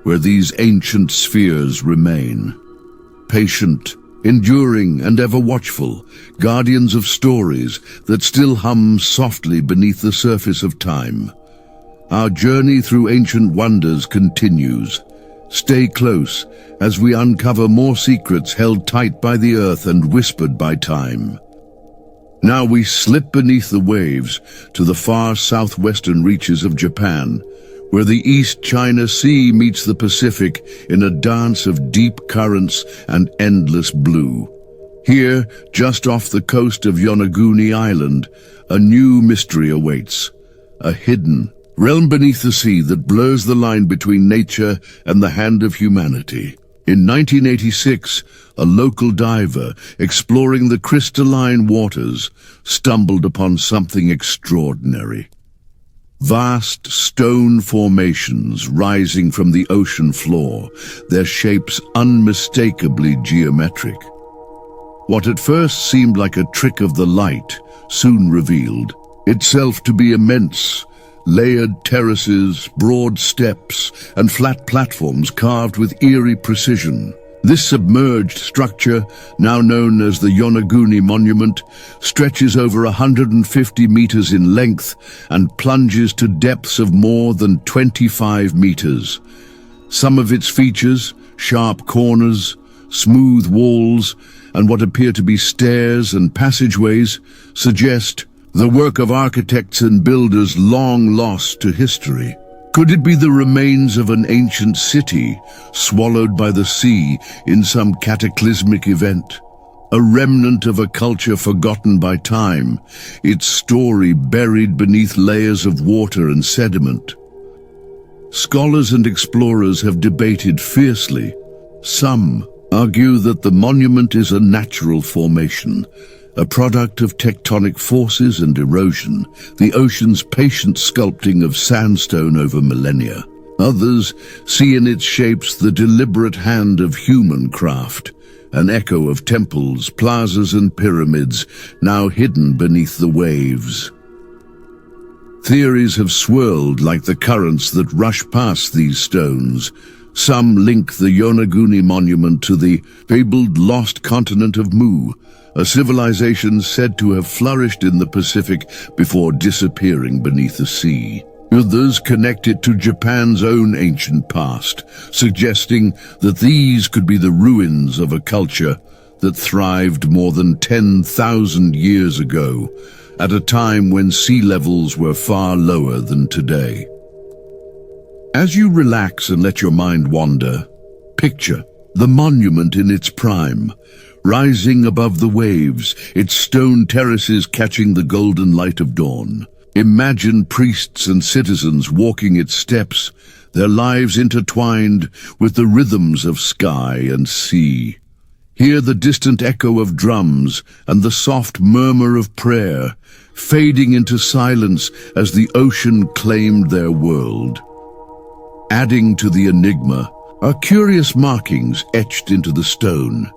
where these ancient spheres remain. Patient, enduring, and ever watchful, guardians of stories that still hum softly beneath the surface of time. Our journey through ancient wonders continues. Stay close as we uncover more secrets held tight by the earth and whispered by time. Now we slip beneath the waves to the far southwestern reaches of Japan, where the East China Sea meets the Pacific in a dance of deep currents and endless blue. Here, just off the coast of Yonaguni Island, a new mystery awaits, a hidden realm beneath the sea that blurs the line between nature and the hand of humanity. In 1986, a local diver exploring the crystalline waters stumbled upon something extraordinary. Vast stone formations rising from the ocean floor, their shapes unmistakably geometric. What at first seemed like a trick of the light soon revealed itself to be immense, layered terraces, broad steps, and flat platforms carved with eerie precision. This submerged structure, now known as the Yonaguni Monument, stretches over 150 meters in length and plunges to depths of more than 25 meters. Some of its features, sharp corners, smooth walls, and what appear to be stairs and passageways, suggest the work of architects and builders long lost to history. Could it be the remains of an ancient city swallowed by the sea in some cataclysmic event? A remnant of a culture forgotten by time, its story buried beneath layers of water and sediment. Scholars and explorers have debated fiercely. Some argue that the monument is a natural formation, a product of tectonic forces and erosion, the ocean's patient sculpting of sandstone over millennia. Others see in its shapes the deliberate hand of human craft, an echo of temples, plazas, and pyramids now hidden beneath the waves. Theories have swirled like the currents that rush past these stones. Some link the Yonaguni Monument to the fabled lost continent of Mu, a civilization said to have flourished in the Pacific before disappearing beneath the sea. Others connect it to Japan's own ancient past, suggesting that these could be the ruins of a culture that thrived more than 10,000 years ago, at a time when sea levels were far lower than today. As you relax and let your mind wander, picture the monument in its prime, rising above the waves, its stone terraces catching the golden light of dawn. Imagine priests and citizens walking its steps, their lives intertwined with the rhythms of sky and sea. Hear the distant echo of drums and the soft murmur of prayer, fading into silence as the ocean claimed their world. Adding to the enigma are curious markings etched into the stone,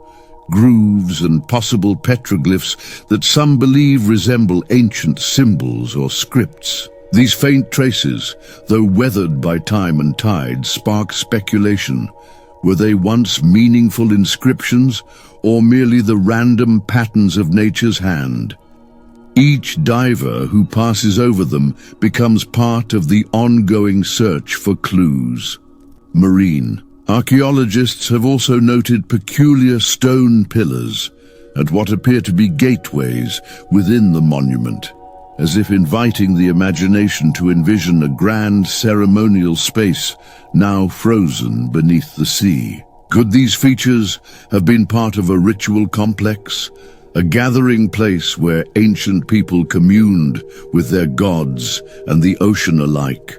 grooves and possible petroglyphs that some believe resemble ancient symbols or scripts. These faint traces, though weathered by time and tide, spark speculation. Were they once meaningful inscriptions, or merely the random patterns of nature's hand? Each diver who passes over them becomes part of the ongoing search for clues. Marine archaeologists have also noted peculiar stone pillars at what appear to be gateways within the monument, as if inviting the imagination to envision a grand ceremonial space now frozen beneath the sea. Could these features have been part of a ritual complex, a gathering place where ancient people communed with their gods and the ocean alike?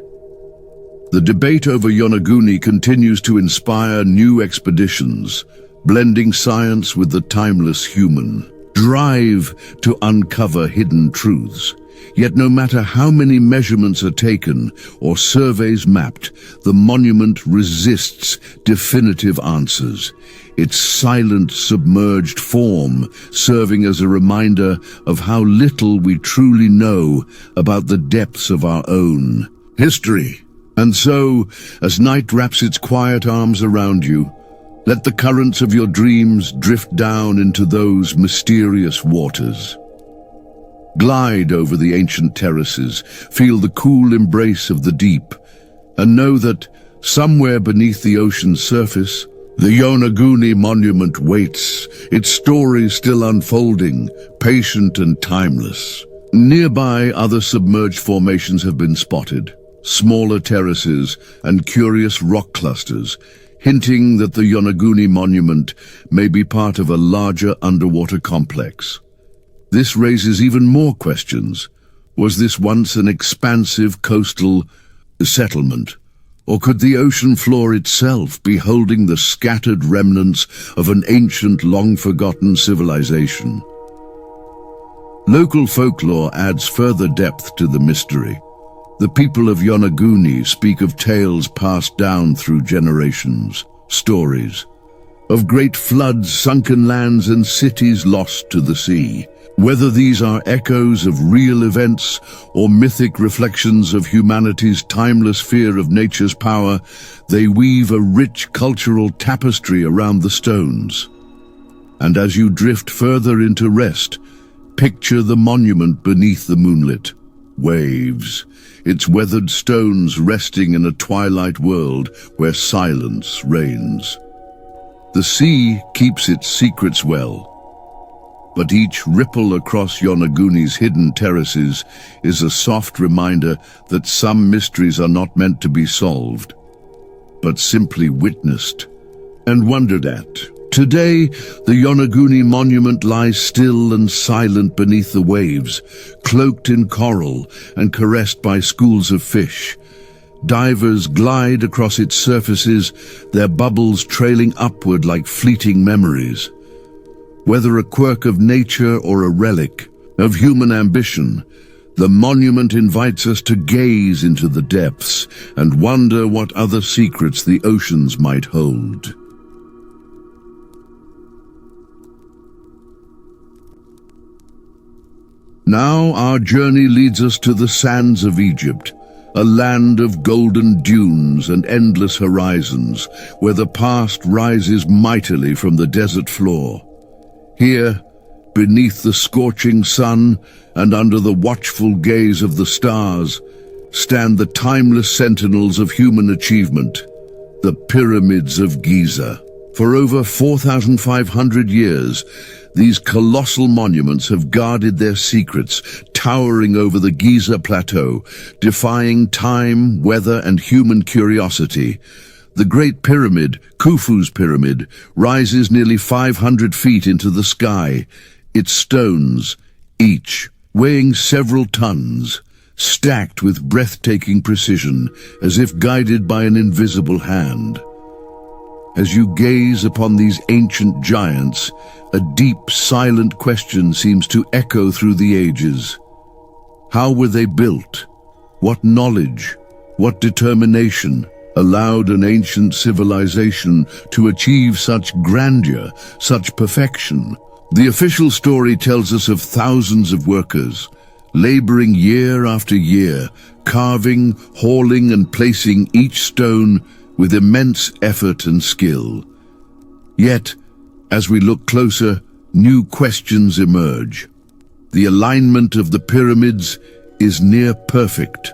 The debate over Yonaguni continues to inspire new expeditions, blending science with the timeless human drive to uncover hidden truths. Yet no matter how many measurements are taken or surveys mapped, the monument resists definitive answers, its silent, submerged form serving as a reminder of how little we truly know about the depths of our own history. And so, as night wraps its quiet arms around you, let the currents of your dreams drift down into those mysterious waters. Glide over the ancient terraces, feel the cool embrace of the deep, and know that somewhere beneath the ocean's surface, the Yonaguni monument waits, its story still unfolding, patient and timeless. Nearby, other submerged formations have been spotted, smaller terraces and curious rock clusters, hinting that the Yonaguni monument may be part of a larger underwater complex. This raises even more questions. Was this once an expansive coastal settlement? Or could the ocean floor itself be holding the scattered remnants of an ancient, long-forgotten civilization? Local folklore adds further depth to the mystery. The people of Yonaguni speak of tales passed down through generations, stories of great floods, sunken lands, and cities lost to the sea. Whether these are echoes of real events or mythic reflections of humanity's timeless fear of nature's power, they weave a rich cultural tapestry around the stones. And as you drift further into rest, picture the monument beneath the moonlit waves, its weathered stones resting in a twilight world where silence reigns. The sea keeps its secrets well, but each ripple across Yonaguni's hidden terraces is a soft reminder that some mysteries are not meant to be solved, but simply witnessed and wondered at. Today, the Yonaguni monument lies still and silent beneath the waves, cloaked in coral and caressed by schools of fish. Divers glide across its surfaces, their bubbles trailing upward like fleeting memories. Whether a quirk of nature or a relic of human ambition, the monument invites us to gaze into the depths and wonder what other secrets the oceans might hold. Now our journey leads us to the sands of Egypt, a land of golden dunes and endless horizons, where the past rises mightily from the desert floor. Here, beneath the scorching sun and under the watchful gaze of the stars, stand the timeless sentinels of human achievement, the Pyramids of Giza. For over 4,500 years, these colossal monuments have guarded their secrets, towering over the Giza plateau, defying time, weather, and human curiosity. The Great Pyramid, Khufu's pyramid, rises nearly 500 feet into the sky, its stones, each weighing several tons, stacked with breathtaking precision, as if guided by an invisible hand. As you gaze upon these ancient giants, a deep, silent question seems to echo through the ages. How were they built? What knowledge, what determination allowed an ancient civilization to achieve such grandeur, such perfection? The official story tells us of thousands of workers, laboring year after year, carving, hauling, and placing each stone with immense effort and skill. Yet, as we look closer, new questions emerge. The alignment of the pyramids is near perfect,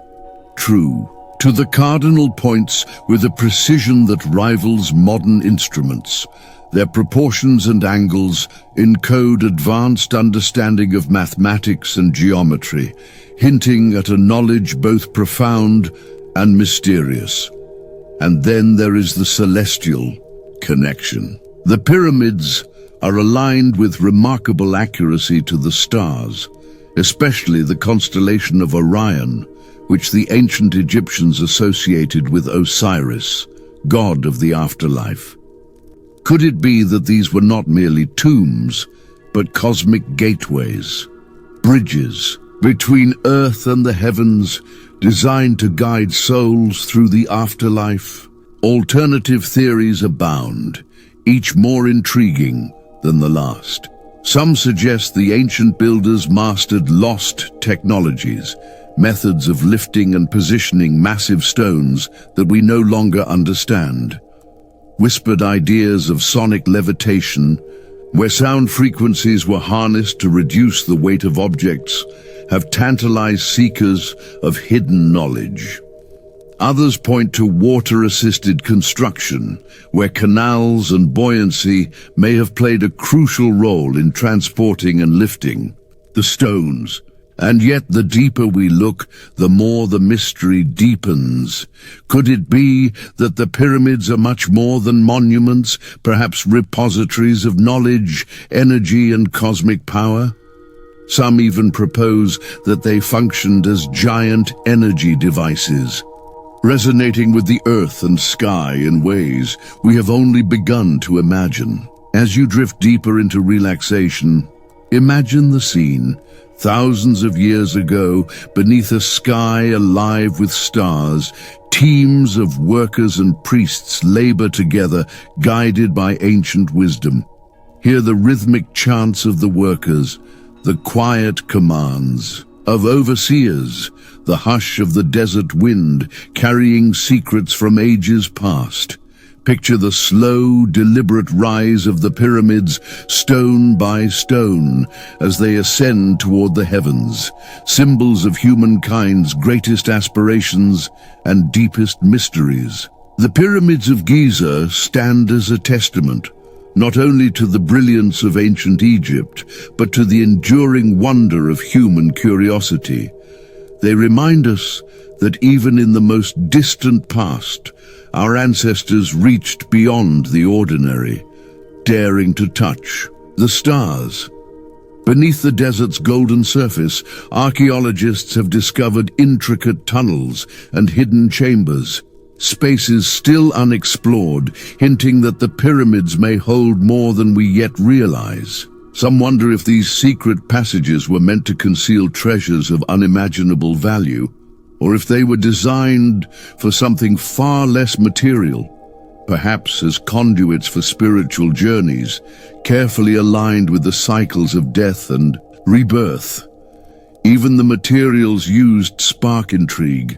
true, to the cardinal points with a precision that rivals modern instruments. Their proportions and angles encode advanced understanding of mathematics and geometry, hinting at a knowledge both profound and mysterious. And then there is the celestial connection. The pyramids are aligned with remarkable accuracy to the stars, especially the constellation of Orion, which the ancient Egyptians associated with Osiris, god of the afterlife. Could it be that these were not merely tombs, but cosmic gateways, bridges between earth and the heavens, designed to guide souls through the afterlife? Alternative theories abound, each more intriguing than the last. Some suggest the ancient builders mastered lost technologies, methods of lifting and positioning massive stones that we no longer understand. Whispered ideas of sonic levitation, where sound frequencies were harnessed to reduce the weight of objects, have tantalized seekers of hidden knowledge. Others point to water-assisted construction, where canals and buoyancy may have played a crucial role in transporting and lifting the stones. And yet the deeper we look, the more the mystery deepens. Could it be that the pyramids are much more than monuments, perhaps repositories of knowledge, energy, and cosmic power? Some even propose that they functioned as giant energy devices, resonating with the earth and sky in ways we have only begun to imagine. As you drift deeper into relaxation, imagine the scene. Thousands of years ago, beneath a sky alive with stars, teams of workers and priests labor together, guided by ancient wisdom. Hear the rhythmic chants of the workers, the quiet commands of overseers, the hush of the desert wind carrying secrets from ages past. Picture the slow, deliberate rise of the pyramids, stone by stone, as they ascend toward the heavens, symbols of humankind's greatest aspirations and deepest mysteries. The Pyramids of Giza stand as a testament, not only to the brilliance of ancient Egypt, but to the enduring wonder of human curiosity. They remind us that even in the most distant past, our ancestors reached beyond the ordinary, daring to touch the stars. Beneath the desert's golden surface, archaeologists have discovered intricate tunnels and hidden chambers, spaces still unexplored, hinting that the pyramids may hold more than we yet realize. Some wonder if these secret passages were meant to conceal treasures of unimaginable value, or if they were designed for something far less material, perhaps as conduits for spiritual journeys, carefully aligned with the cycles of death and rebirth. Even the materials used spark intrigue.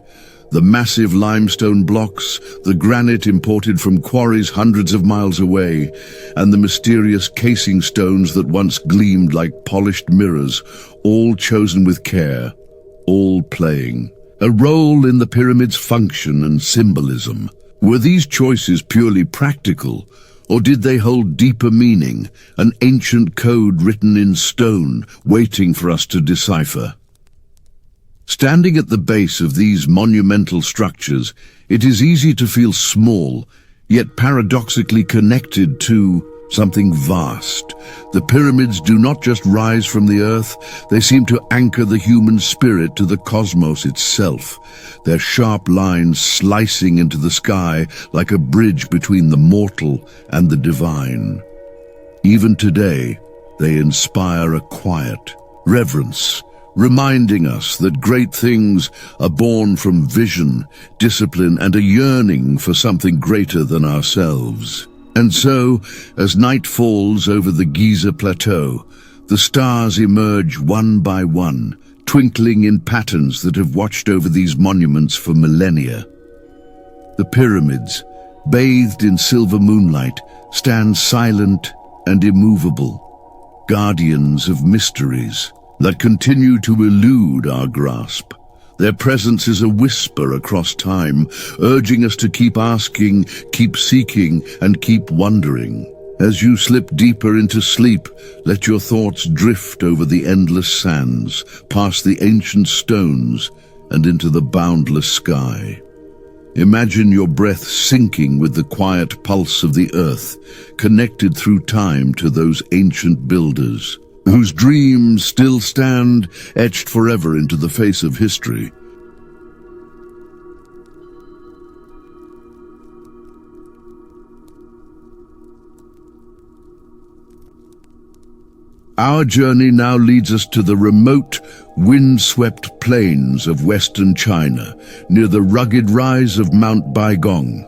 The massive limestone blocks, the granite imported from quarries hundreds of miles away, and the mysterious casing stones that once gleamed like polished mirrors, all chosen with care, all playing A role in the pyramid's function and symbolism. Were these choices purely practical, or did they hold deeper meaning, an ancient code written in stone, waiting for us to decipher? Standing at the base of these monumental structures, it is easy to feel small, yet paradoxically connected to something vast. The pyramids do not just rise from the earth, they seem to anchor the human spirit to the cosmos itself, their sharp lines slicing into the sky like a bridge between the mortal and the divine. Even today, they inspire a quiet reverence, reminding us that great things are born from vision, discipline, and a yearning for something greater than ourselves. And so, as night falls over the Giza plateau, the stars emerge one by one, twinkling in patterns that have watched over these monuments for millennia. The pyramids, bathed in silver moonlight, stand silent and immovable, guardians of mysteries that continue to elude our grasp. Their presence is a whisper across time, urging us to keep asking, keep seeking, and keep wondering. As you slip deeper into sleep, let your thoughts drift over the endless sands, past the ancient stones, and into the boundless sky. Imagine your breath sinking with the quiet pulse of the earth, connected through time to those ancient builders, whose dreams still stand, etched forever into the face of history. Our journey now leads us to the remote, wind-swept plains of western China, near the rugged rise of Mount Baigong.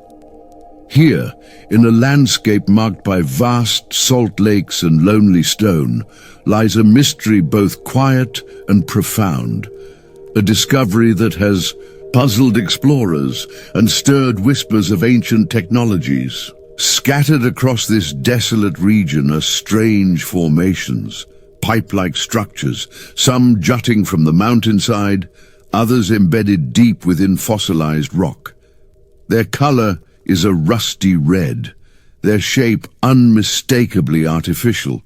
Here, in a landscape marked by vast salt lakes and lonely stone, lies a mystery both quiet and profound, a discovery that has puzzled explorers and stirred whispers of ancient technologies. Scattered across this desolate region are strange formations, pipe-like structures, some jutting from the mountainside, others embedded deep within fossilized rock. Their color is a rusty red, their shape unmistakably artificial,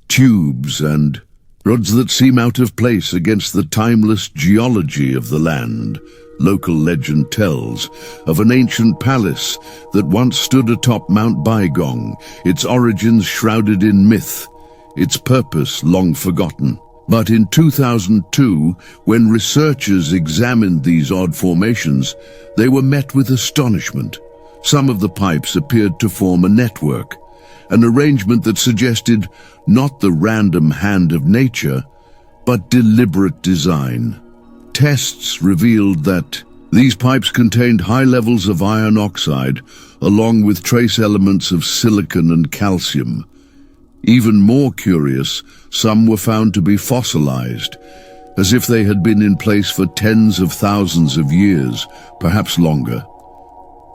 tubes and rods that seem out of place against the timeless geology of the land. Local legend tells of an ancient palace that once stood atop Mount Baigong, its origins shrouded in myth, its purpose long forgotten. But in 2002, when researchers examined these odd formations, they were met with astonishment. Some of the pipes appeared to form a network, an arrangement that suggested not the random hand of nature, but deliberate design. Tests revealed that these pipes contained high levels of iron oxide, along with trace elements of silicon and calcium. Even more curious, some were found to be fossilized, as if they had been in place for tens of thousands of years, perhaps longer.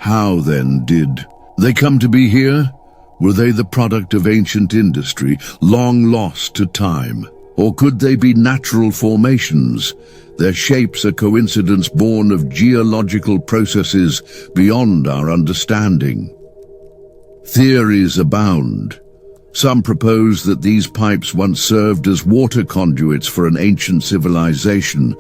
How, then, did they come to be here? Were they the product of ancient industry, long lost to time? Or could they be natural formations, their shapes a coincidence born of geological processes beyond our understanding? Theories abound. Some propose that these pipes once served as water conduits for an ancient civilization,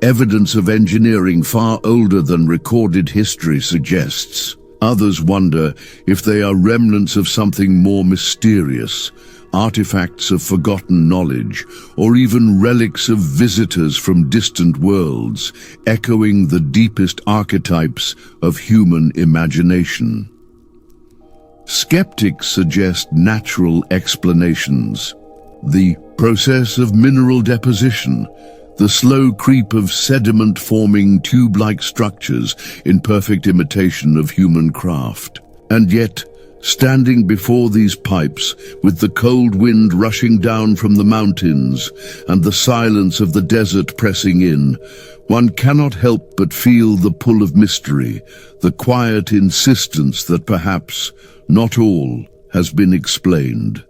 evidence of engineering far older than recorded history suggests. Others wonder if they are remnants of something more mysterious, artifacts of forgotten knowledge, or even relics of visitors from distant worlds, echoing the deepest archetypes of human imagination. Skeptics suggest natural explanations. The process of mineral deposition, the slow creep of sediment forming tube-like structures in perfect imitation of human craft. And yet, standing before these pipes, with the cold wind rushing down from the mountains and the silence of the desert pressing in, one cannot help but feel the pull of mystery, the quiet insistence that perhaps not all has been explained.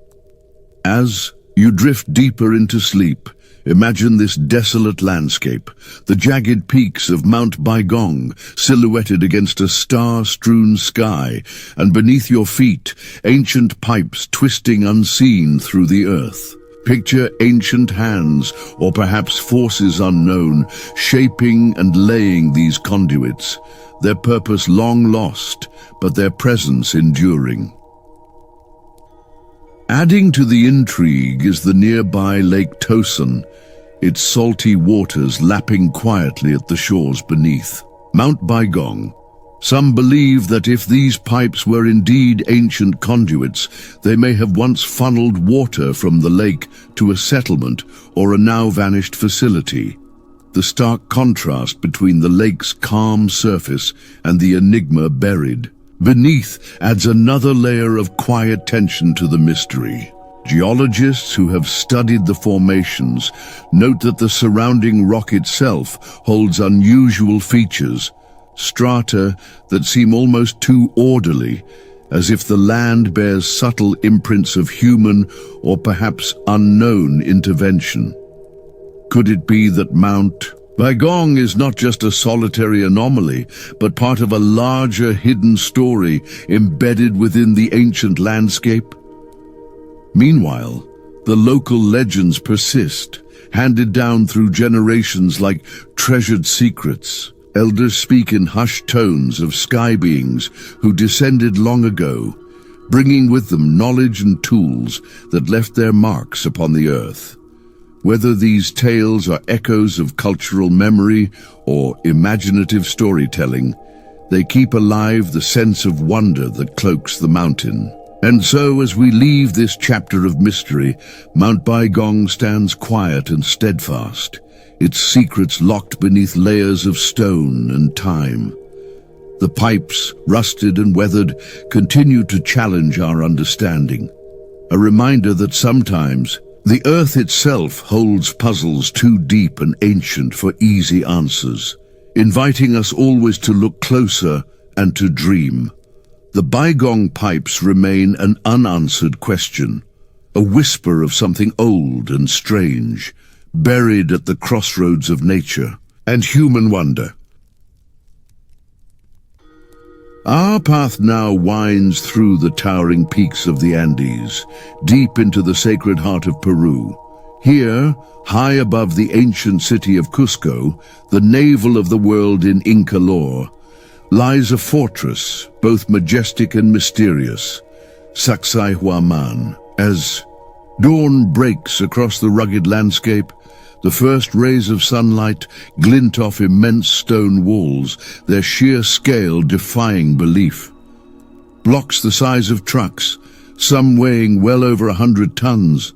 As you drift deeper into sleep, Imagine this desolate landscape, the jagged peaks of Mount Baigong silhouetted against a star-strewn sky, and beneath your feet, ancient pipes twisting unseen through the earth. Picture ancient hands, or perhaps forces unknown, shaping and laying these conduits, their purpose long lost, but their presence enduring. Adding to the intrigue is the nearby Lake Tosan, its salty waters lapping quietly at the shores beneath. Mount Baigong. Some believe that if these pipes were indeed ancient conduits, they may have once funneled water from the lake to a settlement or a now-vanished facility. The stark contrast between the lake's calm surface and the enigma buried beneath adds another layer of quiet tension to the mystery. Geologists who have studied the formations note that the surrounding rock itself holds unusual features, strata that seem almost too orderly, as if the land bears subtle imprints of human or perhaps unknown intervention. Could it be that Mount Baigong is not just a solitary anomaly, but part of a larger hidden story embedded within the ancient landscape? Meanwhile, the local legends persist, handed down through generations like treasured secrets. Elders speak in hushed tones of sky beings who descended long ago, bringing with them knowledge and tools that left their marks upon the earth. Whether these tales are echoes of cultural memory or imaginative storytelling, they keep alive the sense of wonder that cloaks the mountain. And so, as we leave this chapter of mystery, Mount Baigong stands quiet and steadfast, its secrets locked beneath layers of stone and time. The pipes, rusted and weathered, continue to challenge our understanding, a reminder that sometimes the earth itself holds puzzles too deep and ancient for easy answers, inviting us always to look closer and to dream. The Baigong pipes remain an unanswered question, a whisper of something old and strange, buried at the crossroads of nature and human wonder. Our path now winds through the towering peaks of the Andes, deep into the sacred heart of Peru. Here, high above the ancient city of Cusco, the navel of the world in Inca lore, lies a fortress, both majestic and mysterious, Sacsayhuamán. As dawn breaks across the rugged landscape, the first rays of sunlight glint off immense stone walls, their sheer scale defying belief. Blocks the size of trucks, some weighing well over 100 tons,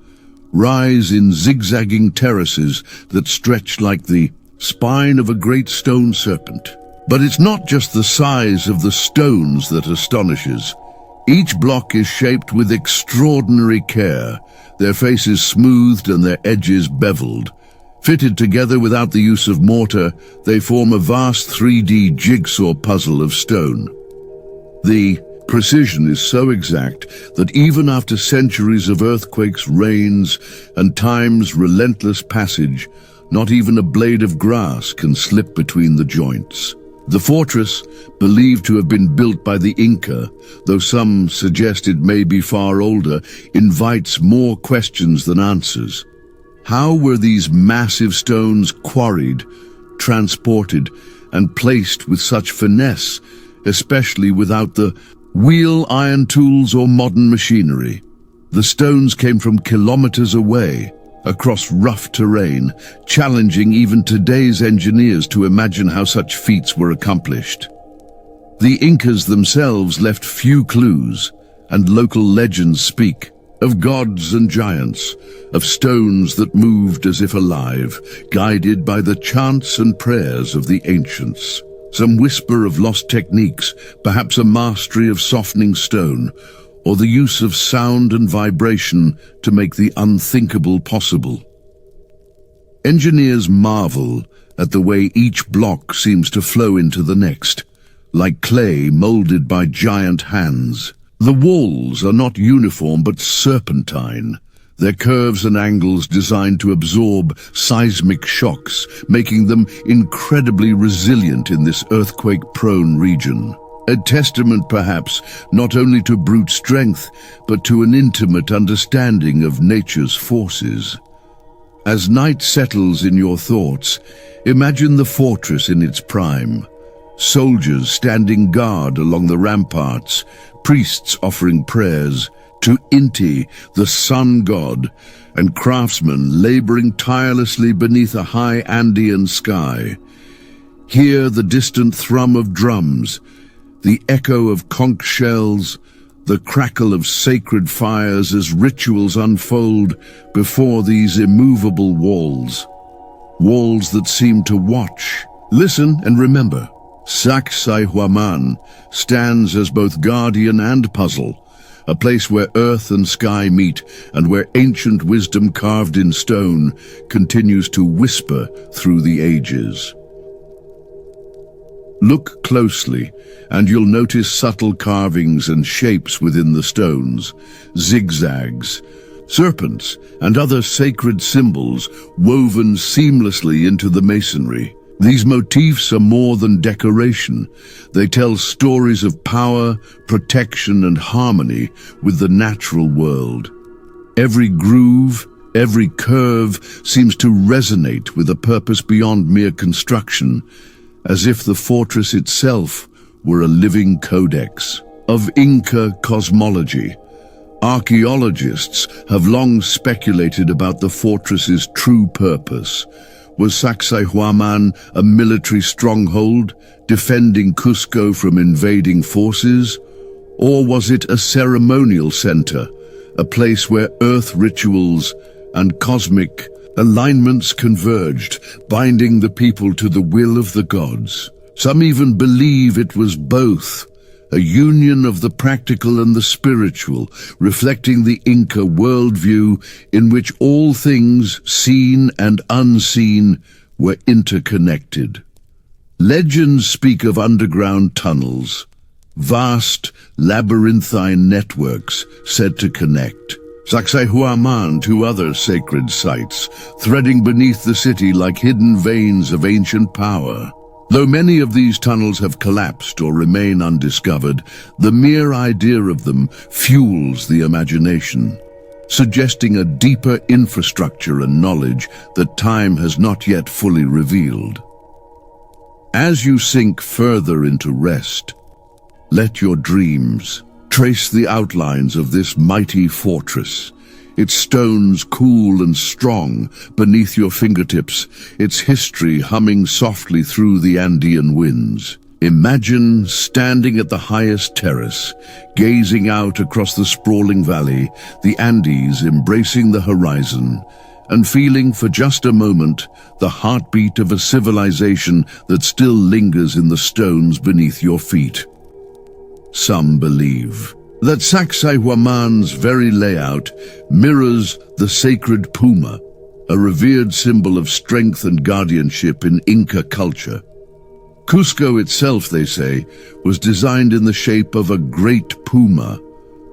rise in zigzagging terraces that stretch like the spine of a great stone serpent. But it's not just the size of the stones that astonishes. Each block is shaped with extraordinary care, their faces smoothed and their edges beveled. Fitted together without the use of mortar, they form a vast 3D jigsaw puzzle of stone. The precision is so exact that even after centuries of earthquakes, rains, and time's relentless passage, not even a blade of grass can slip between the joints. The fortress, believed to have been built by the Inca, though some suggest it may be far older, invites more questions than answers. How were these massive stones quarried, transported, and placed with such finesse, especially without the wheel, iron tools, or modern machinery? The stones came from kilometers away, across rough terrain, challenging even today's engineers to imagine how such feats were accomplished. The Incas themselves left few clues, and local legends speak of gods and giants, of stones that moved as if alive, guided by the chants and prayers of the ancients. Some whisper of lost techniques, perhaps a mastery of softening stone, or the use of sound and vibration to make the unthinkable possible. Engineers marvel at the way each block seems to flow into the next, like clay molded by giant hands. The walls are not uniform but serpentine, their curves and angles designed to absorb seismic shocks, making them incredibly resilient in this earthquake-prone region. A testament, perhaps, not only to brute strength, but to an intimate understanding of nature's forces. As night settles in your thoughts, imagine the fortress in its prime. Soldiers standing guard along the ramparts, priests offering prayers to Inti, the sun god, and craftsmen laboring tirelessly beneath a high Andean sky. Hear the distant thrum of drums, the echo of conch shells, the crackle of sacred fires as rituals unfold before these immovable walls. Walls that seem to watch. Listen and remember, Sacsayhuamán stands as both guardian and puzzle, a place where earth and sky meet and where ancient wisdom carved in stone continues to whisper through the ages. Look closely, and you'll notice subtle carvings and shapes within the stones, zigzags, serpents, and other sacred symbols woven seamlessly into the masonry. These motifs are more than decoration. They tell stories of power, protection, and harmony with the natural world. Every groove, every curve seems to resonate with a purpose beyond mere construction, as if the fortress itself were a living codex of Inca cosmology. Archaeologists have long speculated about the fortress's true purpose. Was Sacsayhuamán a military stronghold, defending Cusco from invading forces? Or was it a ceremonial center, a place where earth rituals and cosmic alignments converged, binding the people to the will of the gods? Some even believe it was both, a union of the practical and the spiritual, reflecting the Inca worldview in which all things, seen and unseen, were interconnected. Legends speak of underground tunnels, vast labyrinthine networks said to connect Sacsayhuamán to other sacred sites, threading beneath the city like hidden veins of ancient power. Though many of these tunnels have collapsed or remain undiscovered, the mere idea of them fuels the imagination, suggesting a deeper infrastructure and knowledge that time has not yet fully revealed. As you sink further into rest, let your dreams trace the outlines of this mighty fortress, its stones cool and strong beneath your fingertips, its history humming softly through the Andean winds. Imagine standing at the highest terrace, gazing out across the sprawling valley, the Andes embracing the horizon, and feeling for just a moment the heartbeat of a civilization that still lingers in the stones beneath your feet. Some believe that Sacsayhuamán's very layout mirrors the sacred puma, a revered symbol of strength and guardianship in Inca culture. Cusco itself, they say, was designed in the shape of a great puma,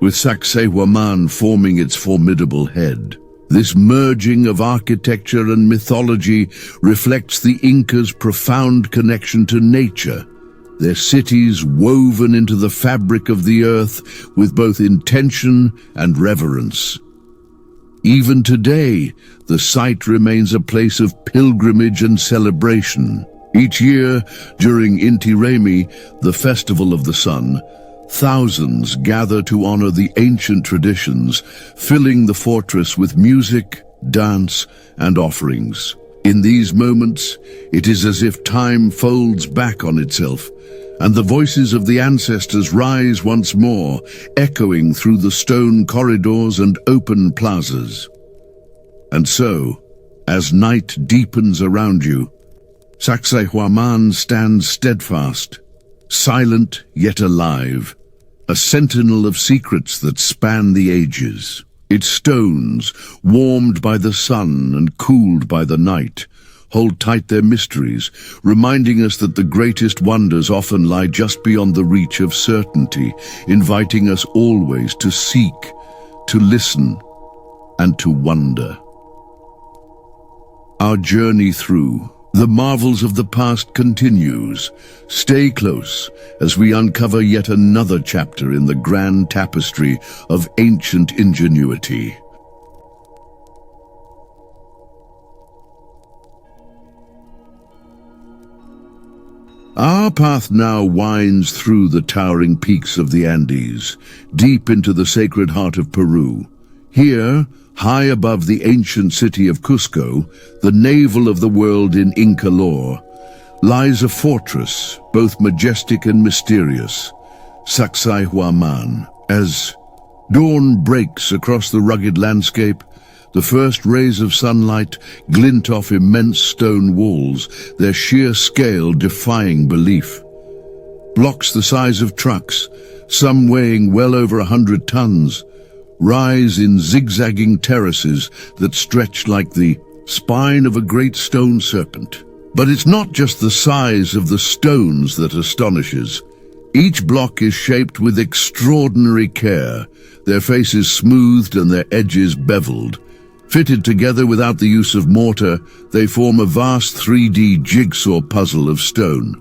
with Sacsayhuamán forming its formidable head. This merging of architecture and mythology reflects the Incas' profound connection to nature, their cities woven into the fabric of the earth with both intention and reverence. Even today, the site remains a place of pilgrimage and celebration. Each year, during Inti Raymi, the festival of the sun, thousands gather to honor the ancient traditions, filling the fortress with music, dance, and offerings. In these moments, it is as if time folds back on itself, and the voices of the ancestors rise once more, echoing through the stone corridors and open plazas. And so, as night deepens around you, Sacsayhuamán stands steadfast, silent yet alive, a sentinel of secrets that span the ages. Its stones, warmed by the sun and cooled by the night, hold tight their mysteries, reminding us that the greatest wonders often lie just beyond the reach of certainty, inviting us always to seek, to listen, and to wonder. Our journey through the marvels of the past continues. Stay close as we uncover yet another chapter in the grand tapestry of ancient ingenuity. Our path now winds through the towering peaks of the Andes, deep into the sacred heart of Peru. Here, high above the ancient city of Cusco, the navel of the world in Inca lore, lies a fortress, both majestic and mysterious, Sacsayhuamán. As dawn breaks across the rugged landscape, the first rays of sunlight glint off immense stone walls, their sheer scale defying belief. Blocks the size of trucks, some weighing well over 100 tons, rise in zigzagging terraces that stretch like the spine of a great stone serpent. But it's not just the size of the stones that astonishes. Each block is shaped with extraordinary care, their faces smoothed and their edges beveled. Fitted together without the use of mortar, they form a vast 3D jigsaw puzzle of stone.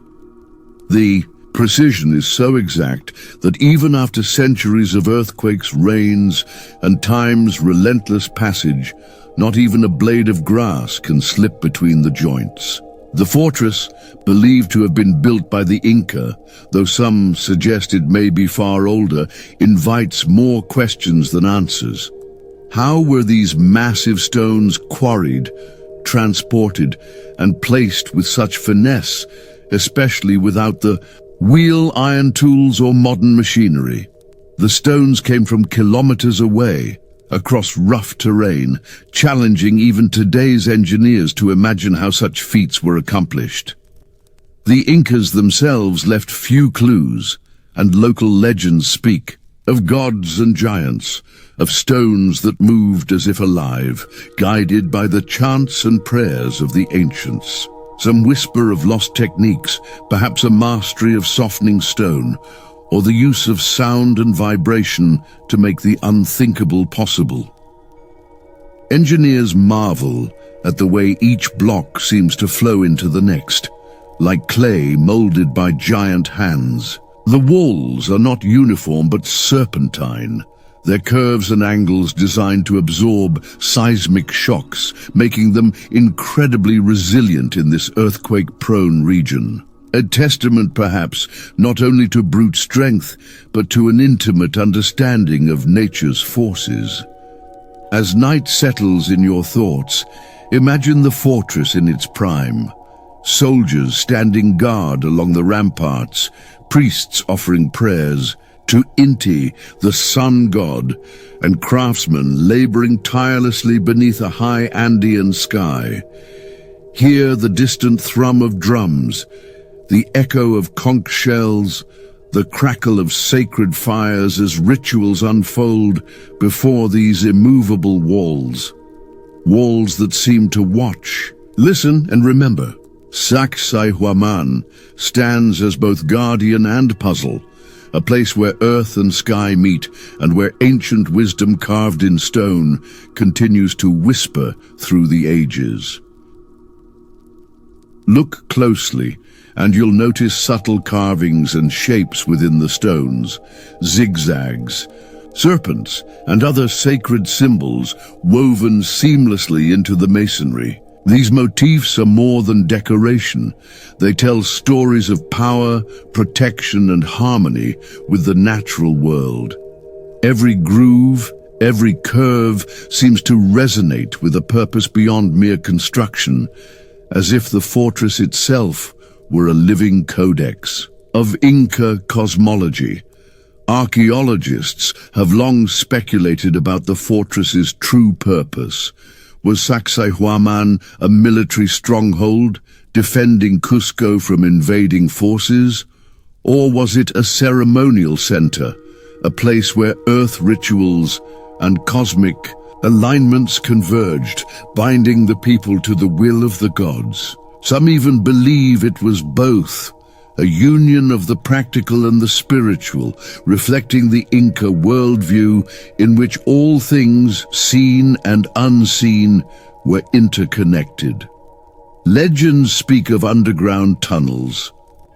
The precision is so exact that even after centuries of earthquakes, rains, and time's relentless passage, not even a blade of grass can slip between the joints. The fortress, believed to have been built by the Inca, though some suggest it may be far older, invites more questions than answers. How were these massive stones quarried, transported, and placed with such finesse, especially without the wheel, iron tools, or modern machinery? The stones came from kilometers away, across rough terrain, challenging even today's engineers to imagine how such feats were accomplished. The Incas themselves left few clues, and local legends speak of gods and giants, of stones that moved as if alive, guided by the chants and prayers of the ancients. Some whisper of lost techniques, perhaps a mastery of softening stone, or the use of sound and vibration to make the unthinkable possible. Engineers marvel at the way each block seems to flow into the next, like clay molded by giant hands. The walls are not uniform but serpentine, their curves and angles designed to absorb seismic shocks, making them incredibly resilient in this earthquake-prone region. A testament, perhaps, not only to brute strength, but to an intimate understanding of nature's forces. As night settles in your thoughts, imagine the fortress in its prime. Soldiers standing guard along the ramparts, priests offering prayers to Inti, the sun god, and craftsmen laboring tirelessly beneath a high Andean sky. Hear the distant thrum of drums, the echo of conch shells, the crackle of sacred fires as rituals unfold before these immovable walls. Walls that seem to watch. Listen and remember, Sacsayhuamán stands as both guardian and puzzle, a place where earth and sky meet and where ancient wisdom carved in stone continues to whisper through the ages. Look closely, and you'll notice subtle carvings and shapes within the stones, zigzags, serpents, and other sacred symbols woven seamlessly into the masonry. These motifs are more than decoration. They tell stories of power, protection, and harmony with the natural world. Every groove, every curve seems to resonate with a purpose beyond mere construction, as if the fortress itself were a living codex of Inca cosmology. Archaeologists have long speculated about the fortress's true purpose. Was Sacsayhuamán a military stronghold, defending Cusco from invading forces? Or was it a ceremonial center, a place where earth rituals and cosmic alignments converged, binding the people to the will of the gods? Some even believe it was both, a union of the practical and the spiritual, reflecting the Inca worldview in which all things, seen and unseen, were interconnected. Legends speak of underground tunnels,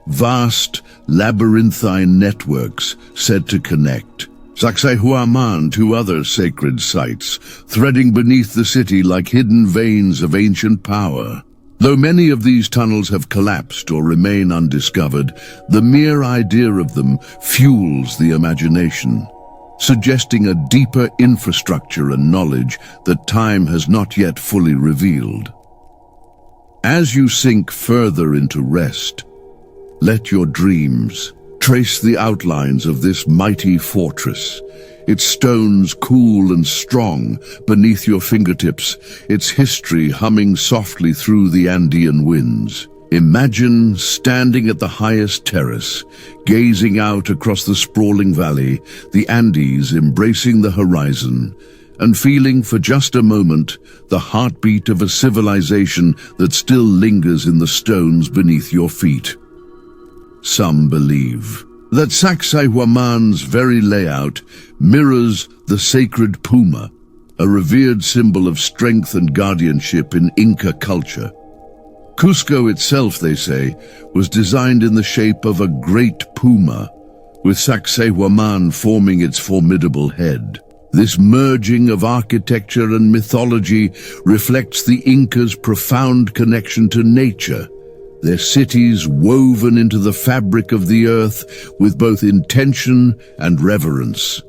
vast labyrinthine networks said to connect Sacsayhuamán to other sacred sites, threading beneath the city like hidden veins of ancient power. Though many of these tunnels have collapsed or remain undiscovered, the mere idea of them fuels the imagination, suggesting a deeper infrastructure and knowledge that time has not yet fully revealed. As you sink further into rest, let your dreams trace the outlines of this mighty fortress, its stones cool and strong beneath your fingertips, its history humming softly through the Andean winds. Imagine standing at the highest terrace, gazing out across the sprawling valley, the Andes embracing the horizon, and feeling for just a moment the heartbeat of a civilization that still lingers in the stones beneath your feet. Some believe that Sacsayhuamán's very layout mirrors the sacred puma, a revered symbol of strength and guardianship in Inca culture. Cusco itself, they say, was designed in the shape of a great puma, with Sacsayhuamán forming its formidable head. This merging of architecture and mythology reflects the Incas' profound connection to nature, their cities woven into the fabric of the earth with both intention and reverence.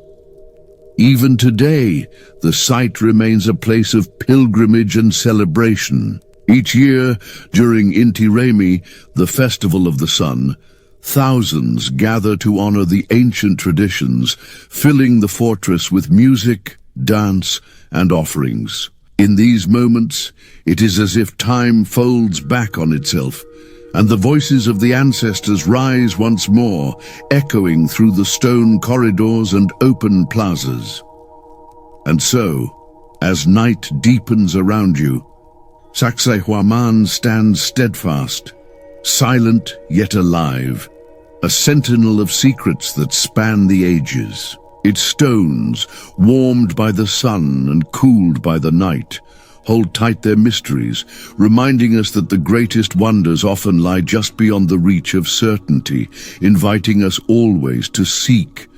Even today, the site remains a place of pilgrimage and celebration. Each year, during Inti Raymi, the festival of the sun, thousands gather to honor the ancient traditions, filling the fortress with music, dance, and offerings. In these moments, it is as if time folds back on itself, and the voices of the ancestors rise once more, echoing through the stone corridors and open plazas. And so, as night deepens around you, Sacsayhuamán stands steadfast, silent yet alive, a sentinel of secrets that span the ages. Its stones, warmed by the sun and cooled by the night, hold tight their mysteries, reminding us that the greatest wonders often lie just beyond the reach of certainty, inviting us always to seek,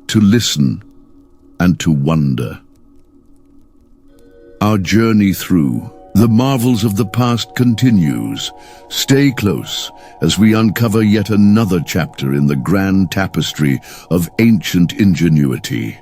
to listen, and to wonder. Our journey through the marvels of the past continues. Stay close as we uncover yet another chapter in the grand tapestry of ancient ingenuity.